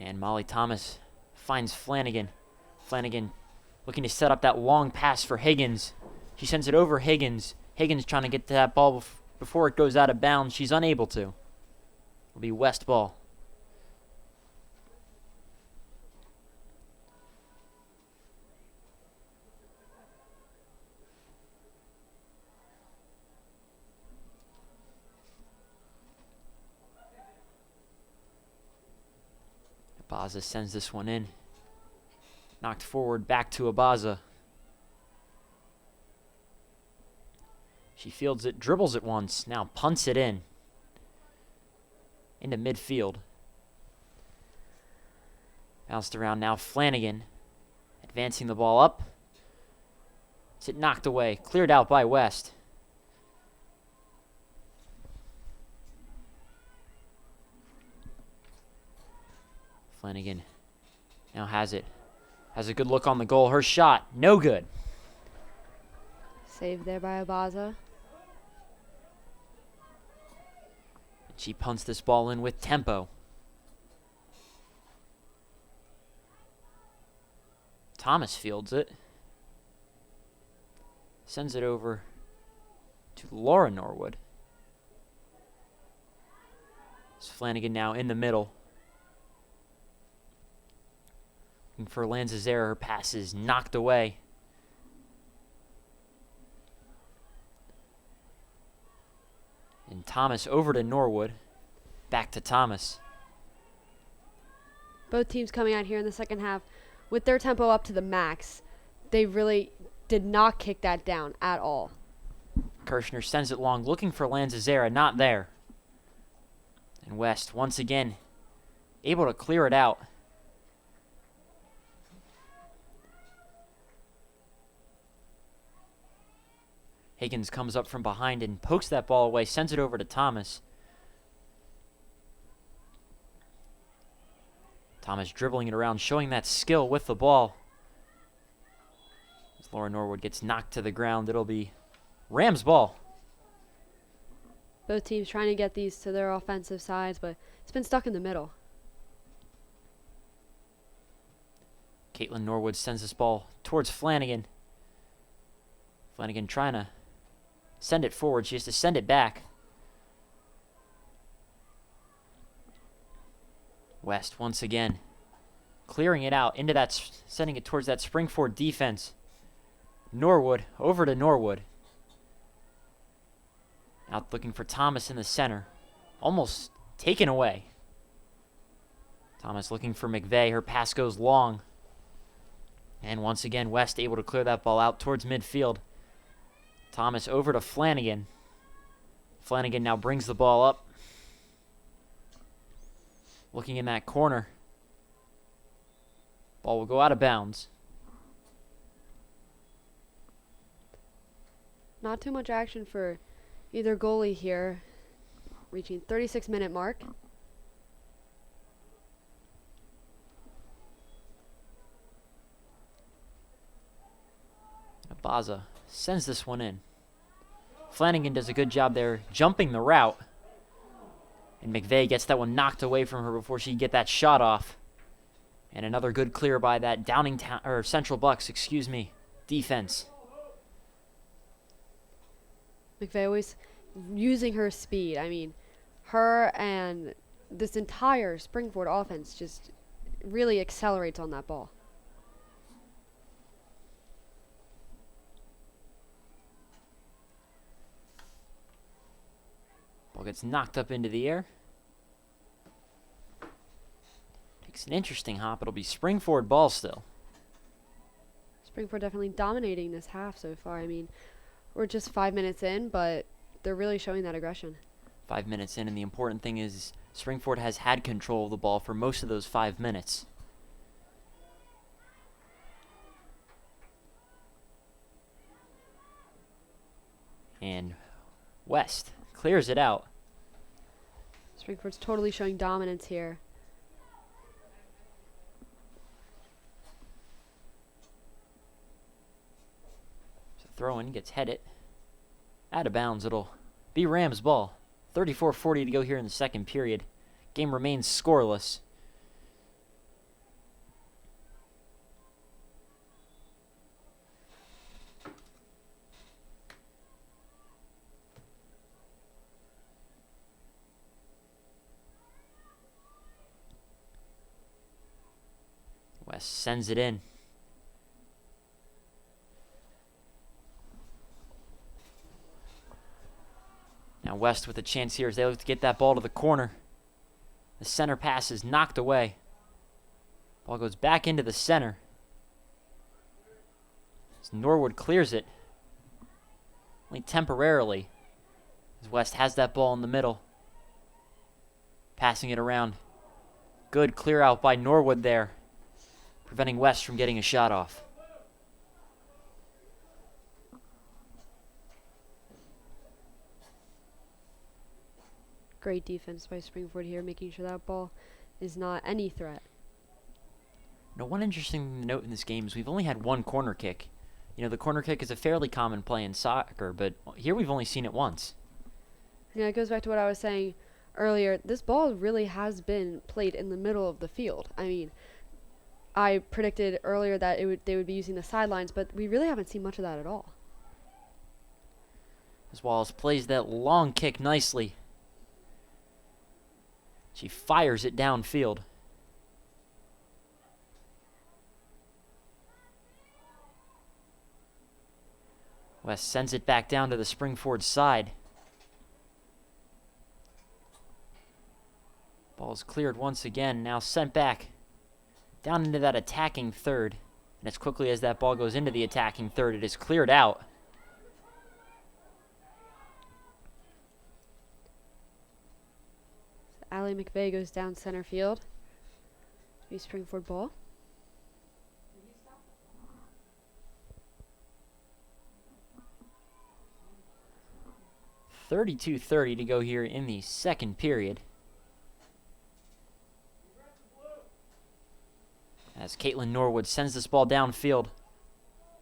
And Molly Thomas finds Flanagan. Flanagan looking to set up that long pass for Higgins. She sends it over Higgins. Higgins trying to get to that ball before it goes out of bounds. She's unable to. It'll be West ball. Abaza sends this one in. Knocked forward, back to Abaza. She fields it, dribbles it once, now punts it in. Into midfield. Bounced around now, Flanagan. Advancing the ball up. Is it knocked away? Cleared out by West. Flanagan now has it. Has a good look on the goal. Her shot, no good. Saved there by Abaza. She punts this ball in with tempo. Thomas fields it. Sends it over to Laura Norwood. It's Flanagan now in the middle. Looking for Lanzazera. Her pass is knocked away. And Thomas over to Norwood. Back to Thomas. Both teams coming out here in the second half with their tempo up to the max. They really did not kick that down at all. Kirshner sends it long, looking for Lanzazera. Not there. And West, once again, able to clear it out. Higgins comes up from behind and pokes that ball away, sends it over to Thomas. Thomas dribbling it around, showing that skill with the ball. As Laura Norwood gets knocked to the ground, it'll be Rams ball. Both teams trying to get these to their offensive sides, but it's been stuck in the middle. Caitlin Norwood sends this ball towards Flanagan. Flanagan trying to send it forward. She has to send it back. West once again clearing it out into that, sending it towards that Springford defense. Norwood over to Norwood. Out looking for Thomas in the center. Almost taken away. Thomas looking for McVeigh. Her pass goes long. And once again, West able to clear that ball out towards midfield. Thomas over to Flanagan. Flanagan now brings the ball up. Looking in that corner. Ball will go out of bounds. Not too much action for either goalie here. Reaching 36-minute mark. Baza sends this one in. Flanagan does a good job there jumping the route. And McVeigh gets that one knocked away from her before she can get that shot off. And another good clear by that Downingtown, or Central Bucks, defense. McVeigh always using her speed. I mean, her and this entire Springford offense just really accelerates on that ball. Ball gets knocked up into the air. Takes an interesting hop. It'll be Springford ball still. Springford definitely dominating this half so far. I mean, we're just 5 minutes in, but they're really showing that aggression. 5 minutes in, and the important thing is Springford has had control of the ball for most of those 5 minutes. And West clears it out. Springford's totally showing dominance here. So throw-in gets headed. Out of bounds, it'll be Rams ball. 34:40 to go here in the second period. Game remains scoreless. West sends it in. Now West with a chance here as they look to get that ball to the corner. The center pass is knocked away. Ball goes back into the center. As Norwood clears it. Only temporarily. As West has that ball in the middle. Passing it around. Good clear out by Norwood there. Preventing West from getting a shot off. Great defense by Springford here, making sure that ball is not any threat. Now, one interesting thing to note in this game is we've only had one corner kick. You know, the corner kick is a fairly common play in soccer, but here we've only seen it once. Yeah, it goes back to what I was saying earlier. This ball really has been played in the middle of the field. I mean, I predicted earlier that they would be using the sidelines, but we really haven't seen much of that at all. As Wallace plays that long kick nicely. She fires it downfield. West sends it back down to the Springford side. Ball's cleared once again, now sent back down into that attacking third. And as quickly as that ball goes into the attacking third, it is cleared out. Allie McVeigh goes down center field. New Springford ball. .32:30 to go here in the second period. As Caitlin Norwood sends this ball downfield.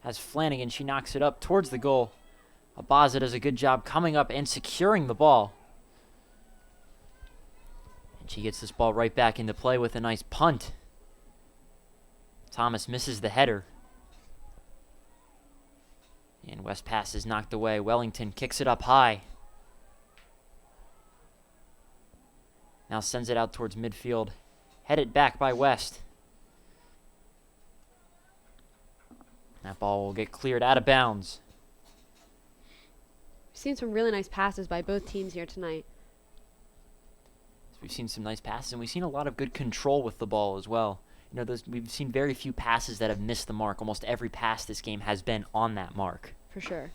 As Flanagan, she knocks it up towards the goal. Abaza does a good job coming up and securing the ball. And she gets this ball right back into play with a nice punt. Thomas misses the header. And West pass is knocked away. Wellington kicks it up high. Now sends it out towards midfield. Headed back by West. That ball will get cleared out of bounds. We've seen some really nice passes by both teams here tonight. We've seen some nice passes, and we've seen a lot of good control with the ball as well. You know, we've seen very few passes that have missed the mark. Almost every pass this game has been on that mark. For sure.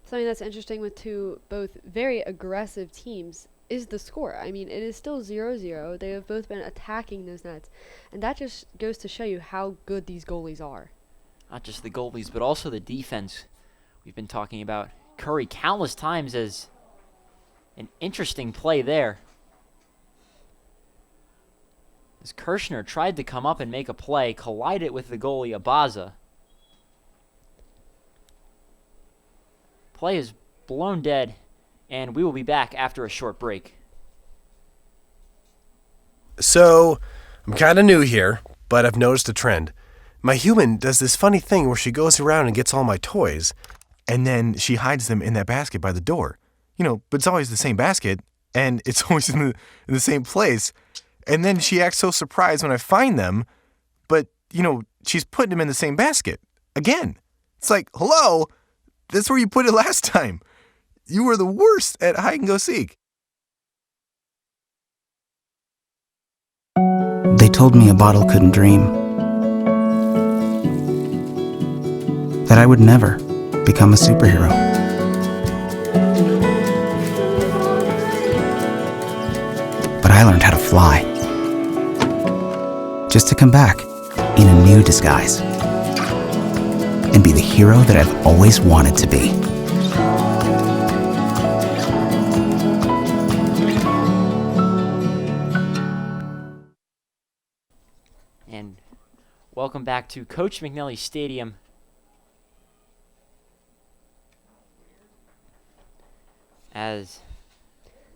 Something that's interesting with both very aggressive teams is the score. I mean, it is still 0-0. They have both been attacking those nets. And that just goes to show you how good these goalies are. Not just the goalies, but also the defense. We've been talking about Curry countless times as an interesting play there. As Kirshner tried to come up and make a play, collided with the goalie Abaza. Play is blown dead, and we will be back after a short break. So, I'm kind of new here, but I've noticed a trend. My human does this funny thing where she goes around and gets all my toys, and then she hides them in that basket by the door. But it's always the same basket, and it's always in the same place. And then she acts so surprised when I find them, but, she's putting them in the same basket. Again. It's like, hello? That's where you put it last time. You were the worst at hide and go seek. They told me a bottle couldn't dream. That I would never become a superhero. But I learned how to fly. Just to come back in a new disguise. And be the hero that I've always wanted to be. And welcome back to Coach McNally Stadium. As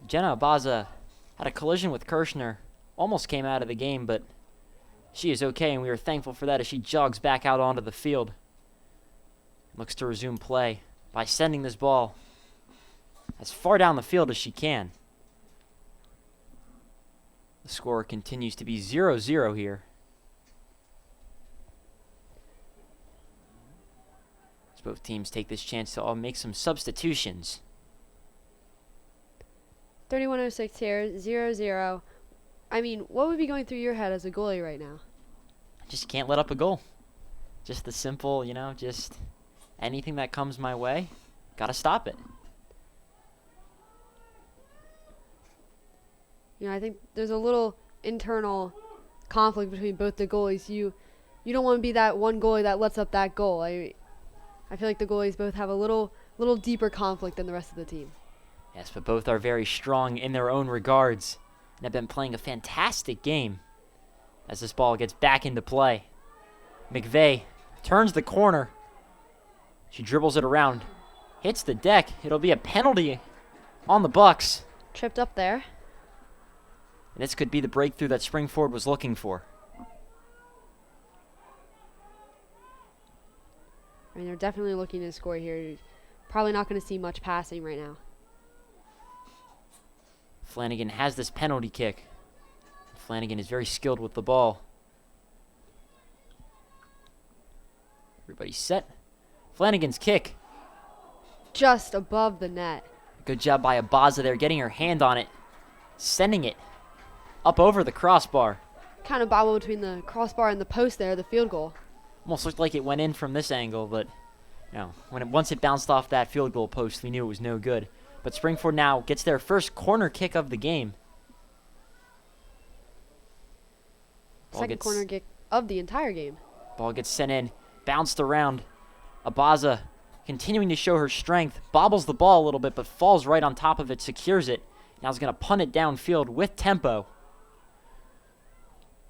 Jenna Abaza had a collision with Kirshner, almost came out of the game, but she is okay, and we are thankful for that as she jogs back out onto the field. Looks to resume play by sending this ball as far down the field as she can. The score continues to be 0-0 here. As both teams take this chance to all make some substitutions. 31:06 here, 0-0. I mean, what would be going through your head as a goalie right now? Just can't let up a goal. Just the simple, just anything that comes my way, gotta stop it. I think there's a little internal conflict between both the goalies. You don't want to be that one goalie that lets up that goal. I feel like the goalies both have a little deeper conflict than the rest of the team. Yes, but both are very strong in their own regards and have been playing a fantastic game. As this ball gets back into play, McVeigh turns the corner. She dribbles it around, hits the deck. It'll be a penalty on the Bucks. Tripped up there. And this could be the breakthrough that Springford was looking for. I mean, they're definitely looking to score here. Probably not going to see much passing right now. Flanagan has this penalty kick. Flanagan is very skilled with the ball. Everybody's set. Flanagan's kick. Just above the net. Good job by Abaza there, getting her hand on it. Sending it up over the crossbar. Kind of bobbled between the crossbar and the post there, the field goal. Almost looked like it went in from this angle, but once it bounced off that field goal post, we knew it was no good. But Springford now gets their first corner kick of the game. Second corner kick of the entire game. Ball gets sent in, bounced around. Abaza continuing to show her strength, bobbles the ball a little bit, but falls right on top of it, secures it. Now is going to punt it downfield with tempo.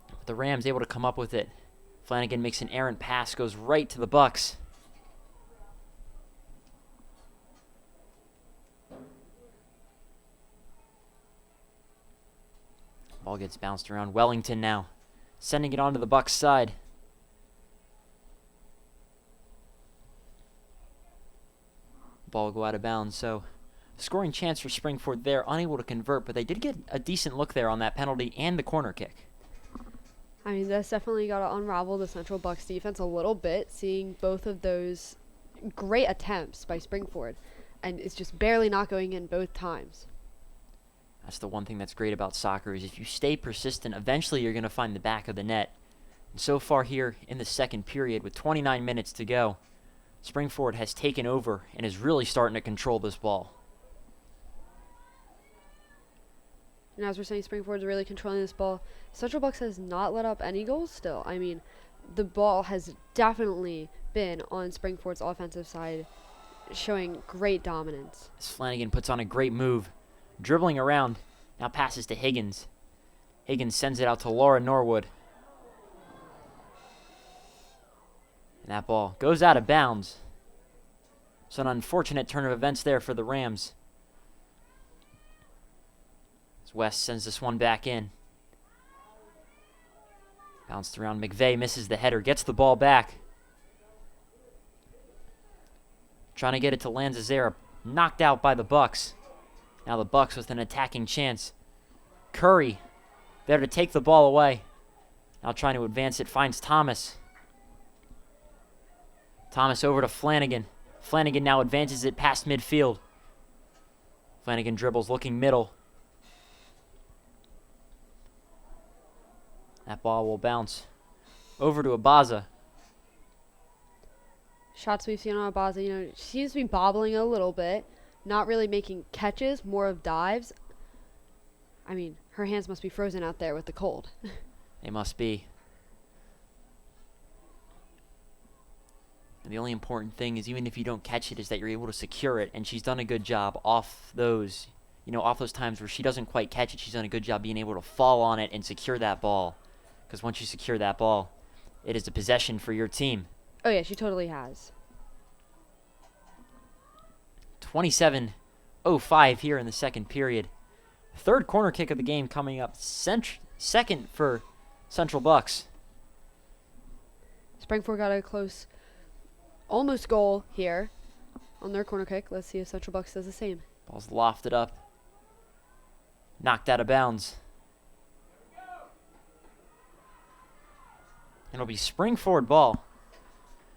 But the Rams able to come up with it. Flanagan makes an errant pass, goes right to the Bucks. Ball gets bounced around. Wellington now sending it onto the Bucks side. Ball will go out of bounds, so scoring chance for Springford there, unable to convert, but they did get a decent look there on that penalty and the corner kick. I mean, that's definitely got to unravel the Central Bucks defense a little bit, seeing both of those great attempts by Springford, and it's just barely not going in both times. That's the one thing that's great about soccer, is if you stay persistent, eventually you're going to find the back of the net. And so far here in the second period, with 29 minutes to go, Springford has taken over and is really starting to control this ball. And as we're saying, Springford's really controlling this ball. Central Bucks has not let up any goals still. I mean, the ball has definitely been on Springford's offensive side, showing great dominance. As Flanagan puts on a great move, dribbling around, now passes to Higgins. Higgins sends it out to Laura Norwood. And that ball goes out of bounds. So an unfortunate turn of events there for the Rams. As West sends this one back in. Bounced around. McVeigh misses the header. Gets the ball back. Trying to get it to Lanzazera. Knocked out by the Bucks. Now the Bucks with an attacking chance. Curry there to take the ball away. Now trying to advance it. Finds Thomas. Thomas over to Flanagan. Flanagan now advances it past midfield. Flanagan dribbles looking middle. That ball will bounce over to Abaza. Shots we've seen on Abaza, she seems to be bobbling a little bit, not really making catches, more of dives. I mean, her hands must be frozen out there with the cold. They must be. And the only important thing is, even if you don't catch it, is that you're able to secure it, and she's done a good job off those, off those times where she doesn't quite catch it. She's done a good job being able to fall on it and secure that ball. Because once you secure that ball, it is a possession for your team. Oh yeah, she totally has. 27:05 here in the second period. Third corner kick of the game coming up. Second for Central Bucks. Springford got a close, almost goal here on their corner kick. Let's see if Central Bucks does the same. Ball's lofted up. Knocked out of bounds. It'll be Springford ball.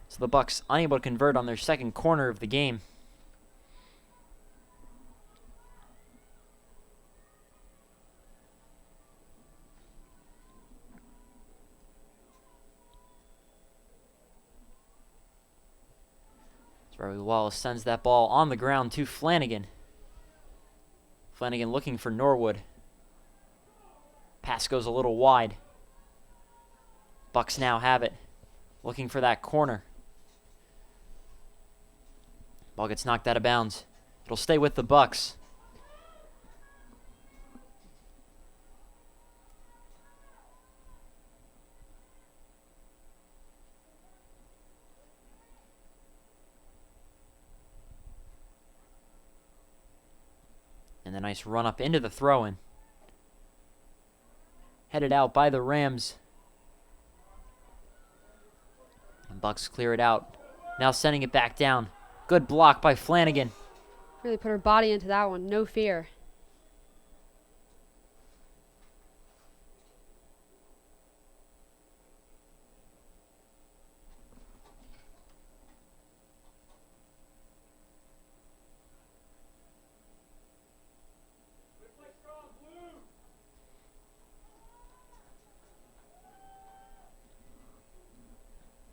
So the Bucks unable to convert on their second corner of the game. Riley Wallace sends that ball on the ground to Flanagan. Flanagan looking for Norwood. Pass goes a little wide. Bucks now have it. Looking for that corner. Ball gets knocked out of bounds. It'll stay with the Bucks. And a nice run up into the throw-in. Headed out by the Rams. And Bucks clear it out. Now sending it back down. Good block by Flanagan. Really put her body into that one. No fear.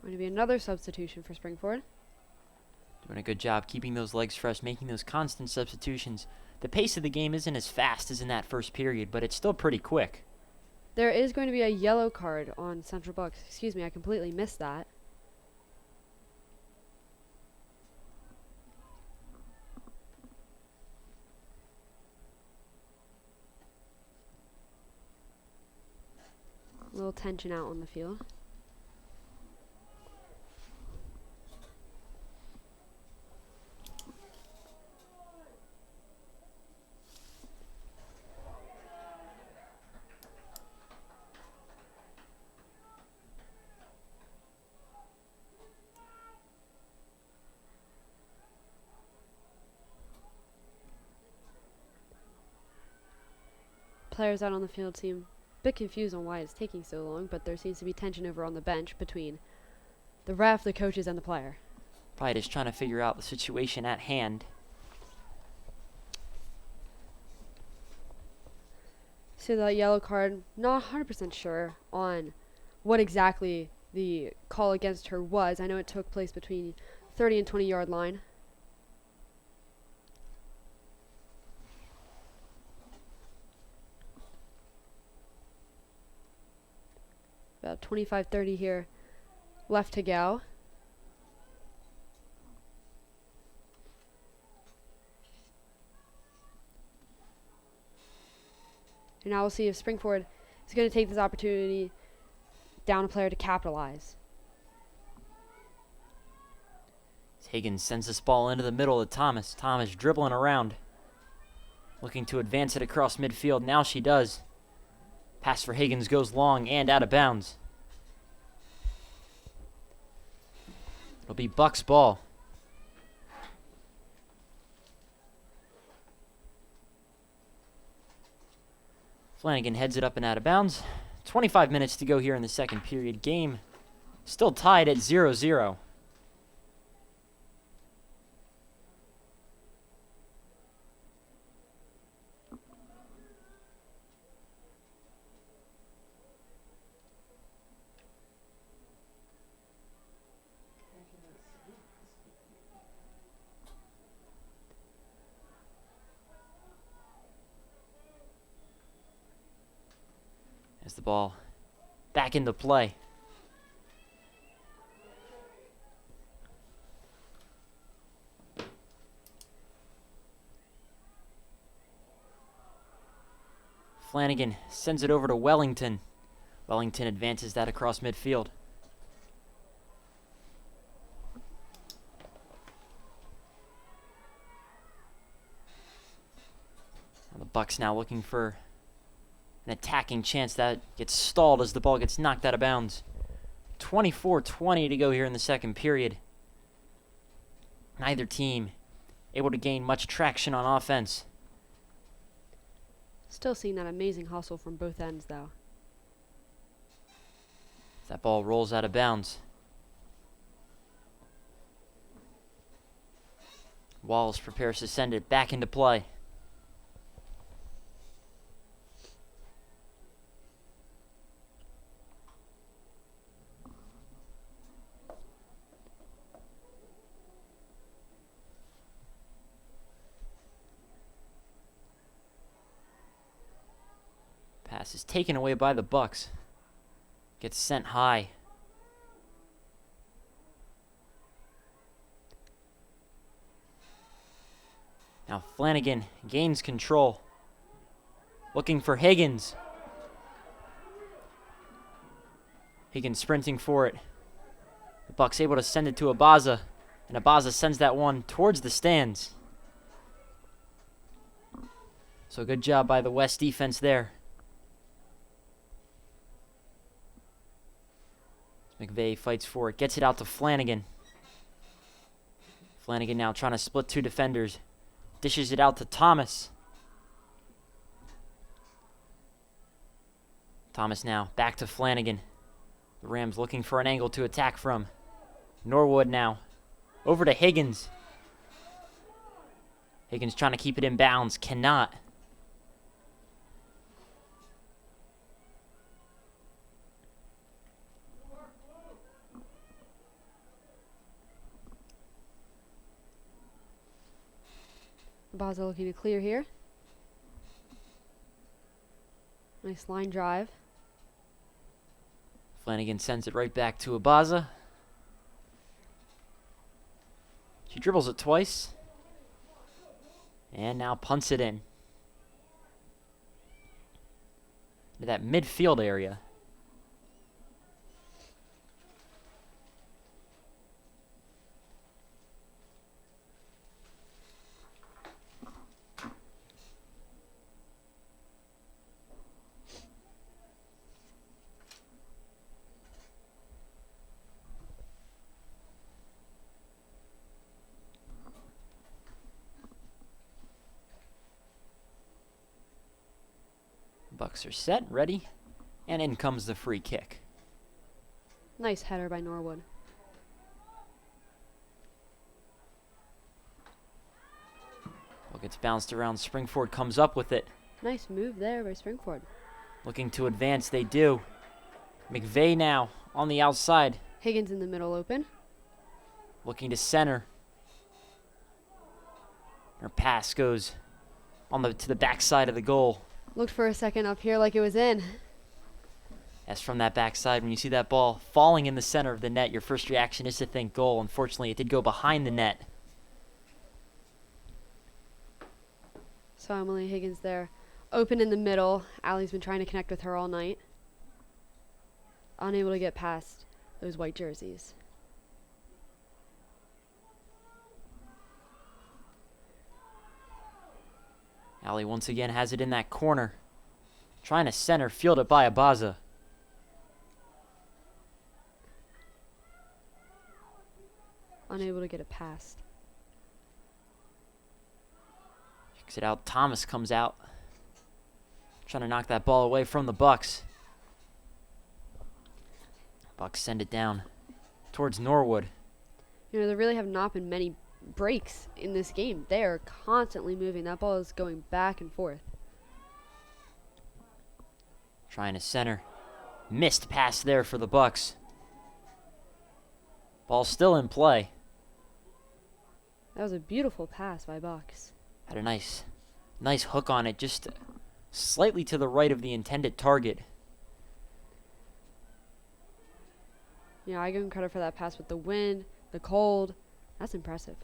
Going to be another substitution for Springford. Doing a good job keeping those legs fresh, making those constant substitutions. The pace of the game isn't as fast as in that first period, but it's still pretty quick. There is going to be a yellow card on Central Bucks. Excuse me, I completely missed that. A little tension out on the field. players out on the field seem a bit confused on why it's taking so long, but there seems to be tension over on the bench between the ref, the coaches, and the player. Probably just trying to figure out the situation at hand. So that yellow card, not 100% sure on what exactly the call against her was. I know it took place between 30 and 20 yard line. About 25-30 here left to go. And now we'll see if Springford is going to take this opportunity down a player to capitalize. Higgins sends this ball into the middle of Thomas. Thomas dribbling around, looking to advance it across midfield. Now she does. Pass for Higgins goes long and out of bounds. It'll be Buck's ball. Flanagan heads it up and out of bounds. 25 minutes to go here in the second period. Game still tied at 0-0. As the ball back into play. Flanagan sends it over to Wellington. Wellington advances that across midfield. The Bucks now looking for an attacking chance that gets stalled as the ball gets knocked out of bounds. 24-20 to go here in the second period. Neither team able to gain much traction on offense. Still seeing that amazing hustle from both ends, though. That ball rolls out of bounds. Walls prepares to send it back into play. Pass is taken away by the Bucks. Gets sent high. Now Flanagan gains control. Looking for Higgins. Higgins sprinting for it. The Bucks able to send it to Abaza. And Abaza sends that one towards the stands. So good job by the West defense there. McVeigh fights for it, gets it out to Flanagan. Flanagan now trying to split two defenders. Dishes it out to Thomas. Thomas now back to Flanagan. The Rams looking for an angle to attack from. Norwood now over to Higgins. Higgins trying to keep it in bounds, cannot. Baza looking to clear here. Nice line drive. Flanagan sends it right back to Abaza. She dribbles it twice. And now punts it in. To that midfield area. Bucks are set, ready, and in comes the free kick. Nice header by Norwood. Ball gets bounced around. Springford comes up with it. Nice move there by Springford. Looking to advance, they do. McVeigh now on the outside. Higgins in the middle open. Looking to center. Her pass goes to the backside of the goal. Looked for a second up here like it was in. As from that backside, when you see that ball falling in the center of the net, your first reaction is to think goal. Unfortunately, it did go behind the net. So Emily Higgins there. Open in the middle. Allie's been trying to connect with her all night. Unable to get past those white jerseys. Allie once again has it in that corner. Trying to center, field it by Abaza. Unable to get it past. Kicks it out. Thomas comes out. Trying to knock that ball away from the Bucks. Bucks send it down towards Norwood. You know, there really have not been many breaks in this game. They are constantly moving. That ball is going back and forth. Trying to center. Missed pass there for the Bucks. Ball still in play. That was a beautiful pass by Bucks. Had a nice hook on it, just slightly to the right of the intended target. You know, I give him credit for that pass with the wind, the cold. That's impressive.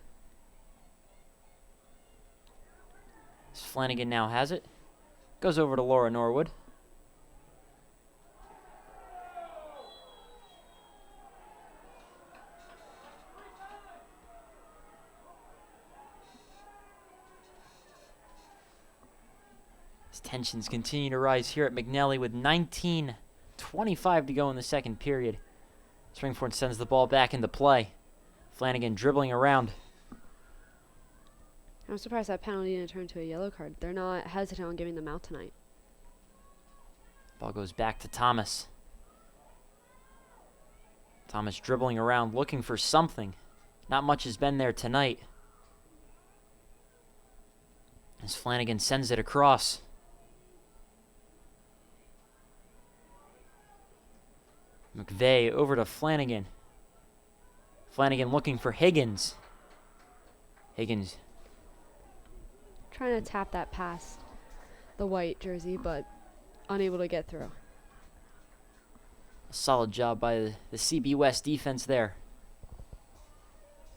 As Flanagan now has it. Goes over to Laura Norwood. As tensions continue to rise here at McNally with 19:25 to go in the second period. Springford sends the ball back into play. Flanagan dribbling around. I'm surprised that penalty didn't turn to a yellow card. They're not hesitant on giving them out tonight. Ball goes back to Thomas. Thomas dribbling around, looking for something. Not much has been there tonight. As Flanagan sends it across. McVeigh over to Flanagan. Flanagan looking for Higgins. Higgins Trying to tap that past the white jersey, but unable to get through. A solid job by the CB West defense there.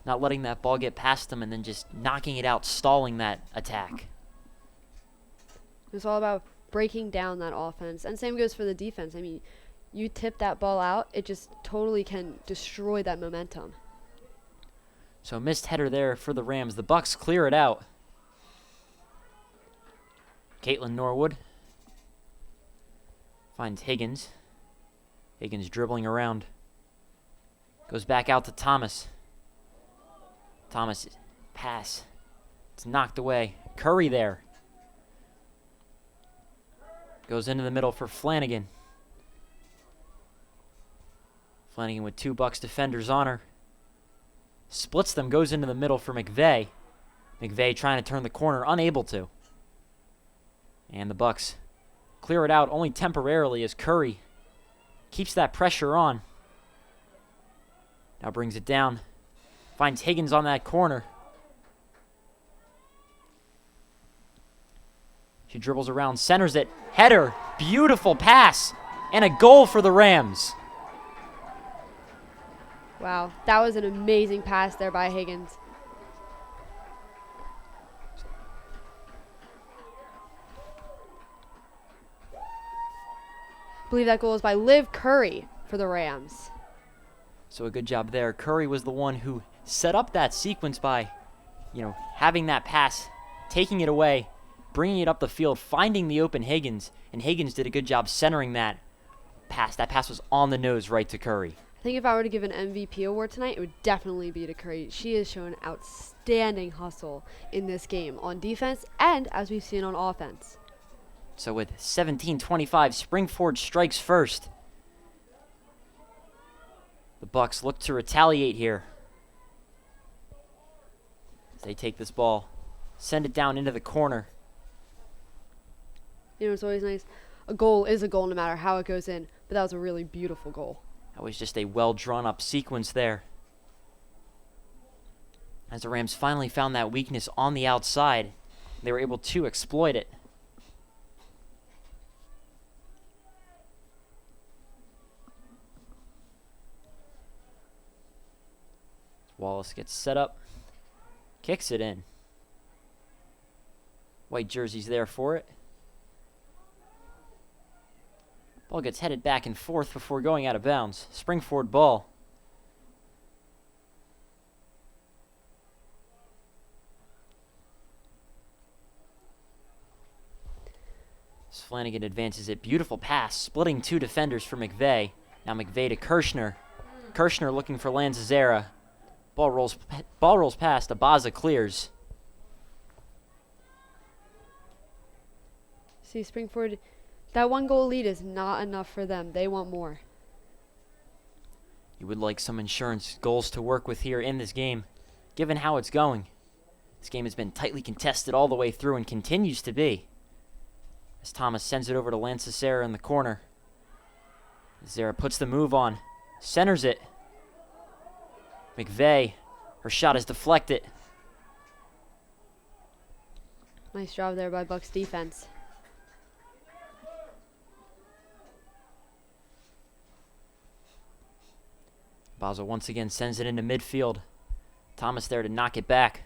Not letting that ball get past them and then just knocking it out, stalling that attack. It's all about breaking down that offense. And same goes for the defense. I mean, you tip that ball out, it just totally can destroy that momentum. So missed header there for the Rams. The Bucks clear it out. Caitlin Norwood finds Higgins. Higgins dribbling around. Goes back out to Thomas. Thomas pass. It's knocked away. Curry there. Goes into the middle for Flanagan. Flanagan with two Bucks defenders on her. Splits them, goes into the middle for McVeigh. McVeigh trying to turn the corner, unable to. And the Bucks clear it out only temporarily as Curry keeps that pressure on. Now brings it down. Finds Higgins on that corner. She dribbles around, centers it. Header, beautiful pass, and a goal for the Rams. Wow, that was an amazing pass there by Higgins. I believe that goal is by Liv Curry for the Rams. So a good job there. Curry was the one who set up that sequence by, having that pass, taking it away, bringing it up the field, finding the open Higgins, and Higgins did a good job centering that pass. That pass was on the nose right to Curry. I think if I were to give an MVP award tonight, it would definitely be to Curry. She has shown outstanding hustle in this game on defense and, as we've seen, on offense. So with 17:25, Springford strikes first. The Bucks look to retaliate here. As they take this ball, send it down into the corner. You know, it's always nice. A goal is a goal no matter how it goes in, but that was a really beautiful goal. That was just a well drawn up sequence there. As the Rams finally found that weakness on the outside, they were able to exploit it. Wallace gets set up, kicks it in. White jersey's there for it. Ball gets headed back and forth before going out of bounds. Springford ball. As Flanagan advances it. Beautiful pass, splitting two defenders for McVeigh. Now McVeigh to Kirshner. Kirshner looking for Lanzazera. Ball rolls past. Abaza clears. See, Springford, that 1-goal lead is not enough for them. They want more. You would like some insurance goals to work with here in this game, given how it's going. This game has been tightly contested all the way through and continues to be. As Thomas sends it over to Lanzazera in the corner. Zera puts the move on. Centers it. McVeigh. Her shot is deflected. Nice job there by Bucks defense. Basel once again sends it into midfield. Thomas there to knock it back.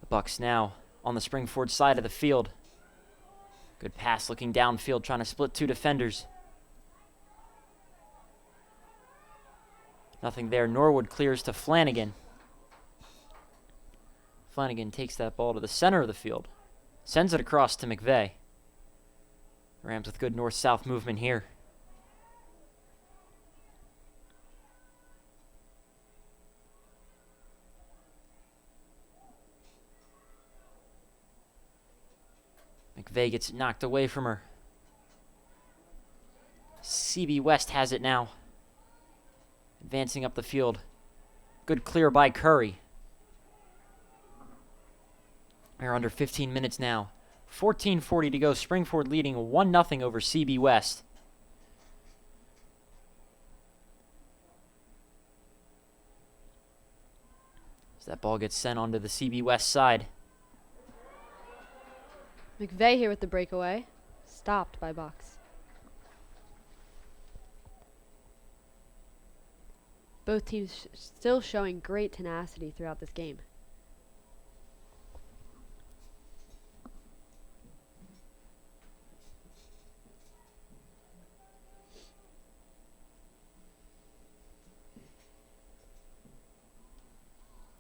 The Bucks now on the Springford side of the field. Good pass looking downfield, trying to split two defenders. Nothing there. Norwood clears to Flanagan. Flanagan takes that ball to the center of the field. Sends it across to McVeigh. Rams with good north-south movement here. McVeigh gets it knocked away from her. CB West has it now. Advancing up the field. Good clear by Curry. We're under 15 minutes now. 14:40 to go. Springford leading 1-0 over CB West. As that ball gets sent onto the CB West side. McVeigh here with the breakaway. Stopped by Bucks. Both teams still showing great tenacity throughout this game.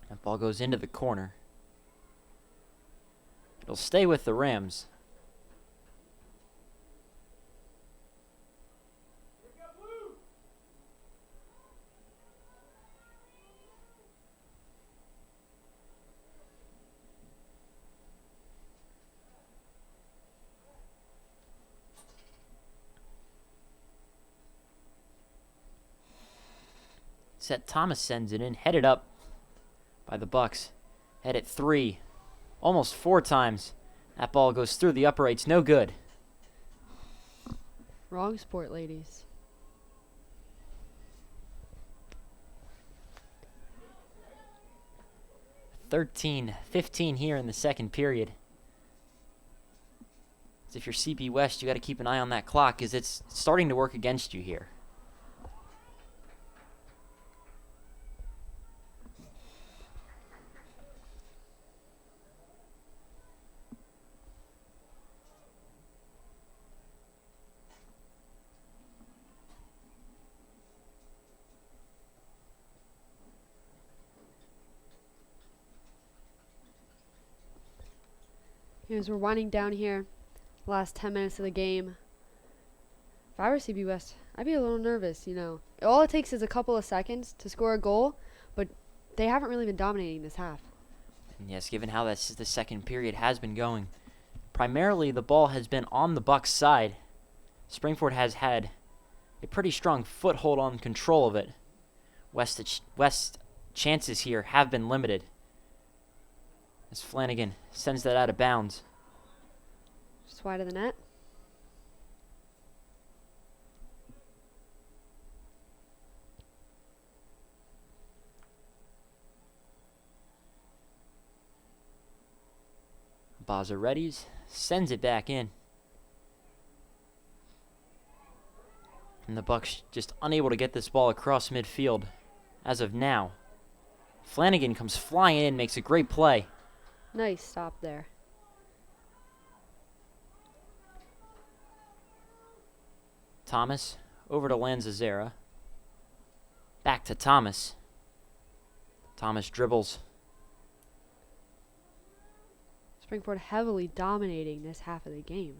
That ball goes into the corner. It'll stay with the Rams. Seth Thomas sends it in, headed up by the Bucks. Head at 3, almost 4 times. That ball goes through the uprights, no good. Wrong sport, ladies. $13-15 here in the second period. As if you're CB West, you got to keep an eye on that clock because it's starting to work against you here. As we're winding down here, last 10 minutes of the game. If I were CB West, I'd be a little nervous, you know. All it takes is a couple of seconds to score a goal, but they haven't really been dominating this half. And yes, given how the second period has been going, Primarily, the ball has been on the Bucks' side. Springford has had a pretty strong foothold on control of it. West's chances here have been limited, as Flanagan sends that out of bounds. Just wide of the net. Bazaredes sends it back in. And the Bucks just unable to get this ball across midfield as of now. Flanagan comes flying in, makes a great play. Nice stop there. Thomas over to Lanzazera. Back to Thomas. Thomas dribbles. Springford heavily dominating this half of the game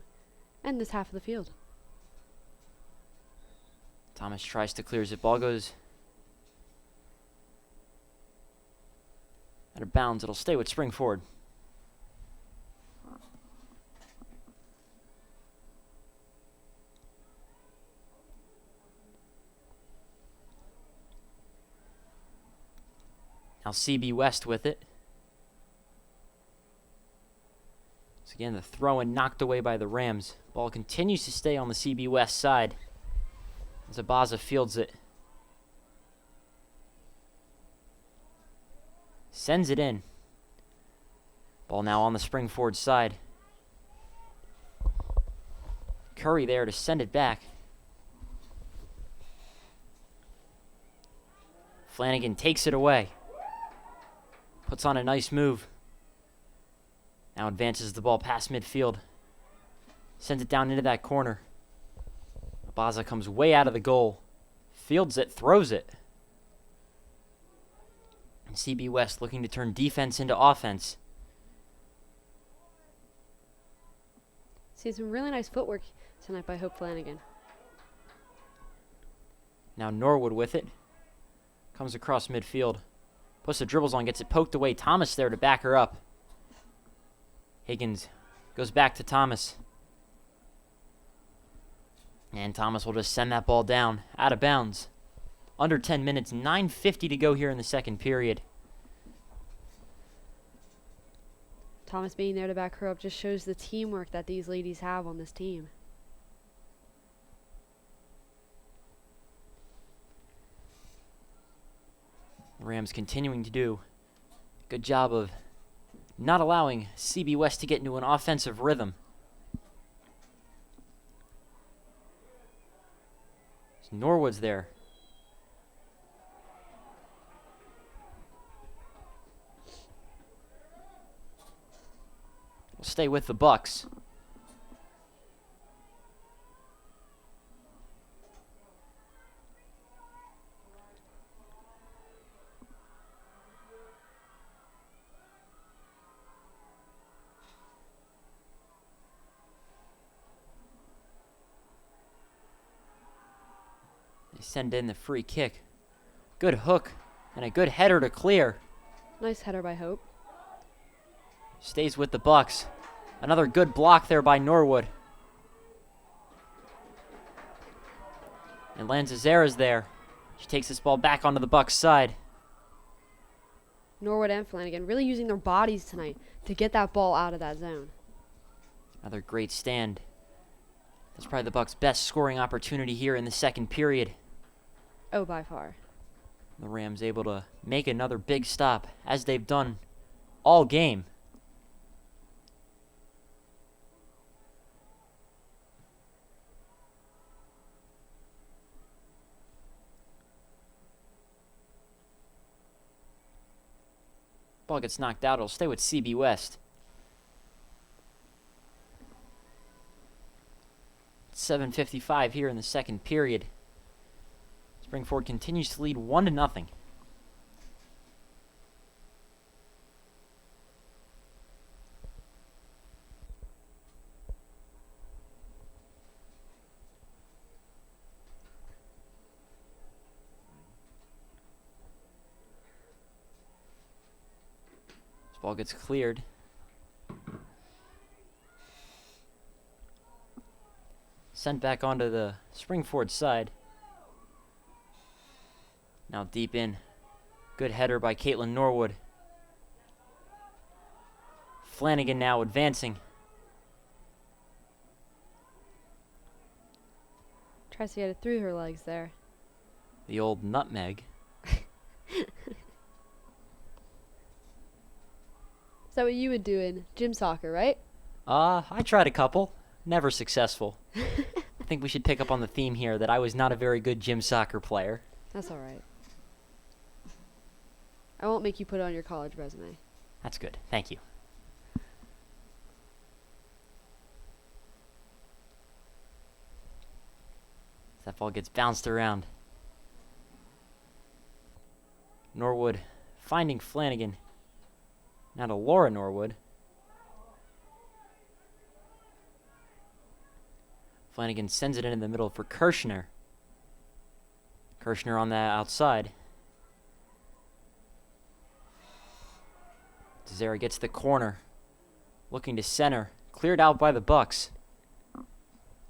and this half of the field. Thomas tries to clear it. Ball goes out of bounds. It'll stay with Springford. Now CB West with it. So again, the throw-in knocked away by the Rams. Ball continues to stay on the CB West side as Abaza fields it. Sends it in. Ball now on the Springford side. Curry there to send it back. Flanagan takes it away. Puts on a nice move. Now advances the ball past midfield. Sends it down into that corner. Abaza comes way out of the goal. Fields it, throws it. And CB West looking to turn defense into offense. See some really nice footwork tonight by Hope Flanagan. Now Norwood with it. Comes across midfield. Puts the dribbles on, gets it poked away. Thomas there to back her up. Higgins goes back to Thomas. And Thomas will just send that ball down, out of bounds. Under 10 minutes, 9:50 to go here in the second period. Thomas being there to back her up just shows the teamwork that these ladies have on this team. Rams continuing to do a good job of not allowing CB West to get into an offensive rhythm. Norwood's there. We'll stay with the Bucks. They send in the free kick. Good hook and a good header to clear. Nice header by Hope. Stays with the Bucks. Another good block there by Norwood. And Lanzazera's there. She takes this ball back onto the Bucks side. Norwood and Flanagan really using their bodies tonight to get that ball out of that zone. Another great stand. That's probably the Bucks' best scoring opportunity here in the second period. Oh, by far. The Rams able to make another big stop, as they've done all game. Ball gets knocked out. It'll stay with CB West. 7:55 here in the second period. Springford continues to lead 1-0. This ball gets cleared. sent back onto the Springford side. Now deep in. Good header by Caitlin Norwood. Flanagan now advancing. Tries to get it through her legs there. The old nutmeg. Is that what you would do in gym soccer, right? I tried a couple. Never successful. I think we should pick up on the theme here that I was not a very good gym soccer player. That's all right. I won't make you put it on your college resume. That's good. Thank you. That ball gets bounced around. Norwood finding Flanagan. Now to Laura Norwood. Flanagan sends it in the middle for Kirshner. Kirshner on the outside. Zara gets the corner. Looking to center. Cleared out by the Bucks.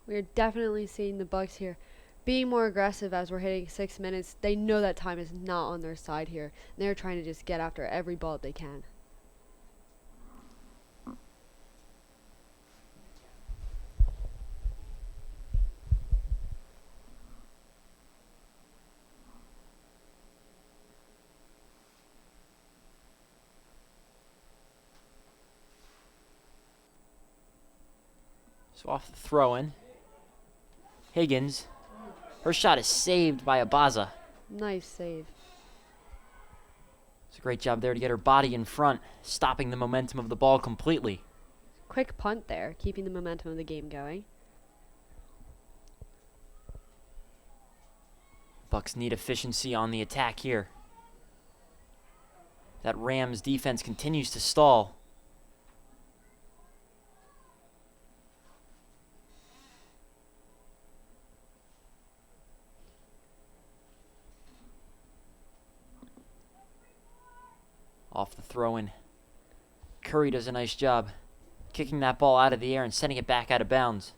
We're definitely seeing the Bucks here being more aggressive as we're hitting 6 minutes. They know that time is not on their side here. They're trying to just get after every ball they can. So off the throw-in. Higgins. Her shot is saved by Abaza. Nice save. It's a great job there to get her body in front, stopping the momentum of the ball completely. Quick punt there, keeping the momentum of the game going. Bucks need efficiency on the attack here. That Rams defense continues to stall. Off the throw-in. Curry does a nice job kicking that ball out of the air and sending it back out of bounds.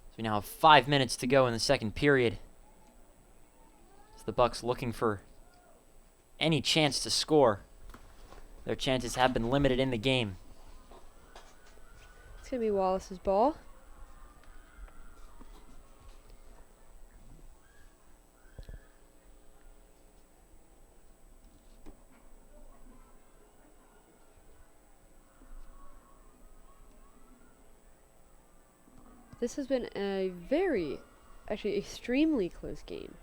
So we now have 5 minutes to go in the second period. So the Bucks looking for any chance to score. Their chances have been limited in the game. It's going to be Wallace's ball. This has been a actually extremely close game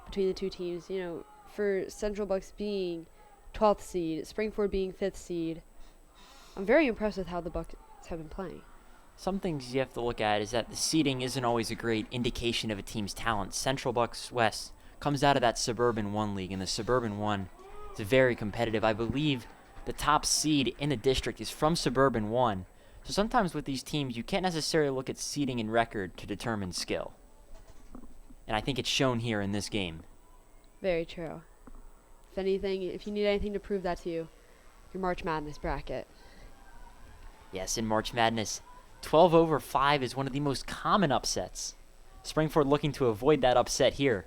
between the two teams. You know, for Central Bucks being 12th seed, Springford being 5th seed. I'm very impressed with how the Bucks have been playing. Some things you have to look at is that the seeding isn't always a great indication of a team's talent. Central Bucks West comes out of that Suburban 1 league, and the Suburban 1 is very competitive. I believe the top seed in the district is from Suburban 1. So sometimes with these teams, you can't necessarily look at seeding and record to determine skill. And I think it's shown here in this game. Very true. If you need anything to prove that to you, your March Madness bracket. Yes, in March Madness, 12 over 5 is one of the most common upsets. Springford looking to avoid that upset here.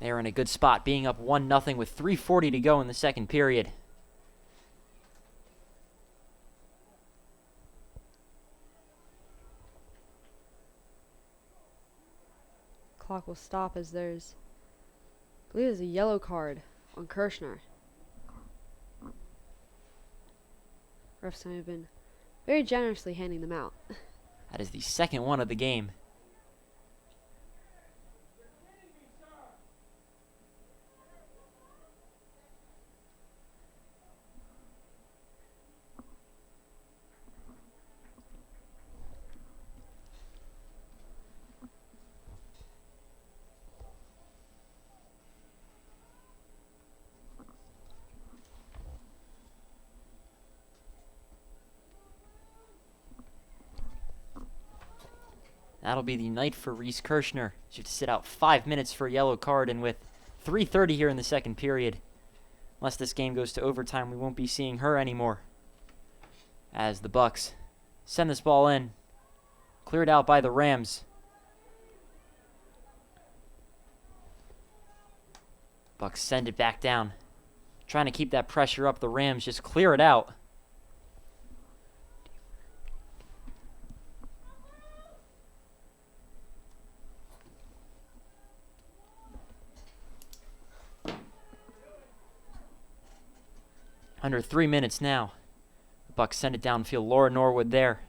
They're in a good spot, being up 1-0 with 3:40 to go in the second period. Clock will stop as I believe there's a yellow card on Kirshner. Refs have been very generously handing them out. That is the second one of the game. That'll be the night for Reese Kirshner. She have to sit out 5 minutes for a yellow card, and with 3:30 here in the second period, Unless this game goes to overtime, we won't be seeing her anymore. As the Bucks send this ball in. Cleared out by the Rams. Bucks send it back down. Trying to keep that pressure up. The Rams just clear it out. Under 3 minutes now. The Bucks send it downfield. Laura Norwood there.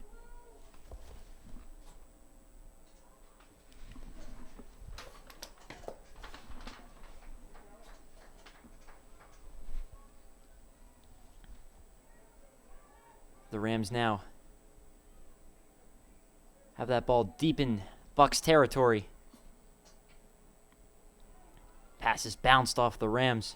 The Rams now have that ball deep in Bucks territory. Pass is bounced off the Rams.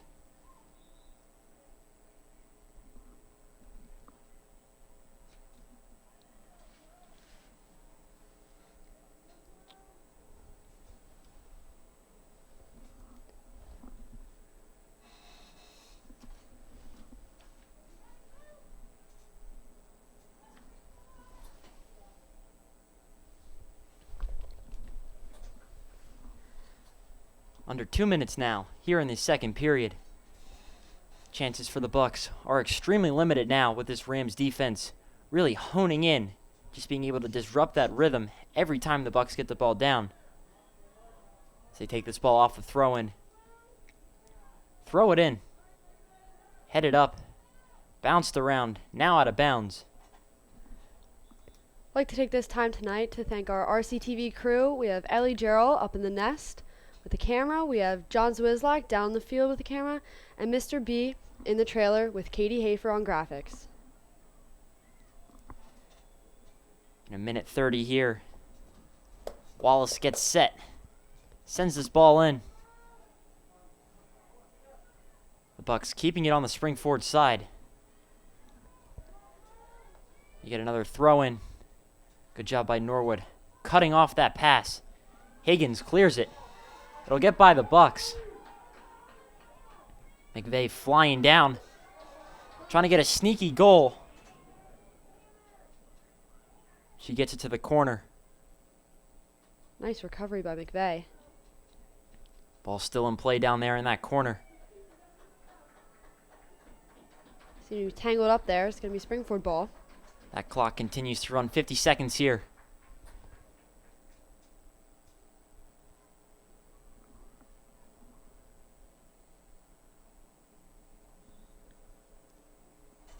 Under 2 minutes now, here in the second period. Chances for the Bucks are extremely limited now with this Rams defense really honing in, just being able to disrupt that rhythm every time the Bucks get the ball down. As they take this ball off the throw-in. Throw it in. Head it up. Bounced around. Now out of bounds. I'd like to take this time tonight to thank our RCTV crew. We have Ellie Gerald up in the nest with the camera. We have John Zwislak down the field with the camera. And Mr. B in the trailer with Katie Hafer on graphics. In a minute 30 here. Wallace gets set. Sends this ball in. The Bucks keeping it on the Spring-Ford side. You get another throw in. Good job by Norwood. Cutting off that pass. Higgins clears it. It'll get by the Bucks. McVeigh flying down. Trying to get a sneaky goal. She gets it to the corner. Nice recovery by McVeigh. Ball still in play down there in that corner. Seem to be tangled up there. It's going to be Spring-Ford ball. That clock continues to run. 50 seconds here.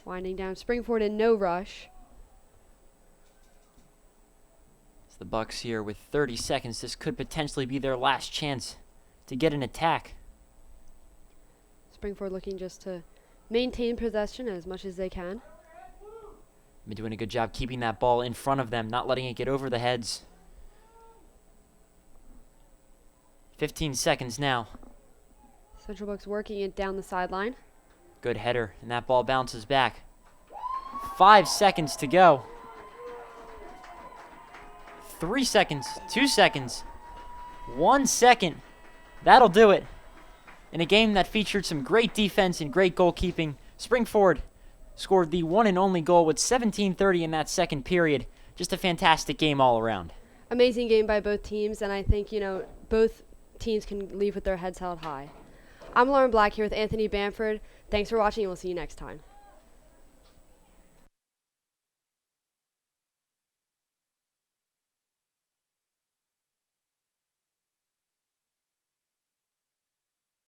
Winding down Spring-Ford in no rush. It's the Bucks here with 30 seconds. This could potentially be their last chance to get an attack. Spring-Ford looking just to maintain possession as much as they can. Been doing a good job keeping that ball in front of them, not letting it get over the heads. 15 seconds now. Central Bucks working it down the sideline. Good header, and that ball bounces back. 5 seconds to go. 3 seconds, 2 seconds, 1 second. That'll do it. In a game that featured some great defense and great goalkeeping, Spring-Ford scored the one and only goal with 17:30 in that second period. Just a fantastic game all around. Amazing game by both teams, and I think, both teams can leave with their heads held high. I'm Lauren Black here with Anthony Bamford. Thanks for watching, and we'll see you next time.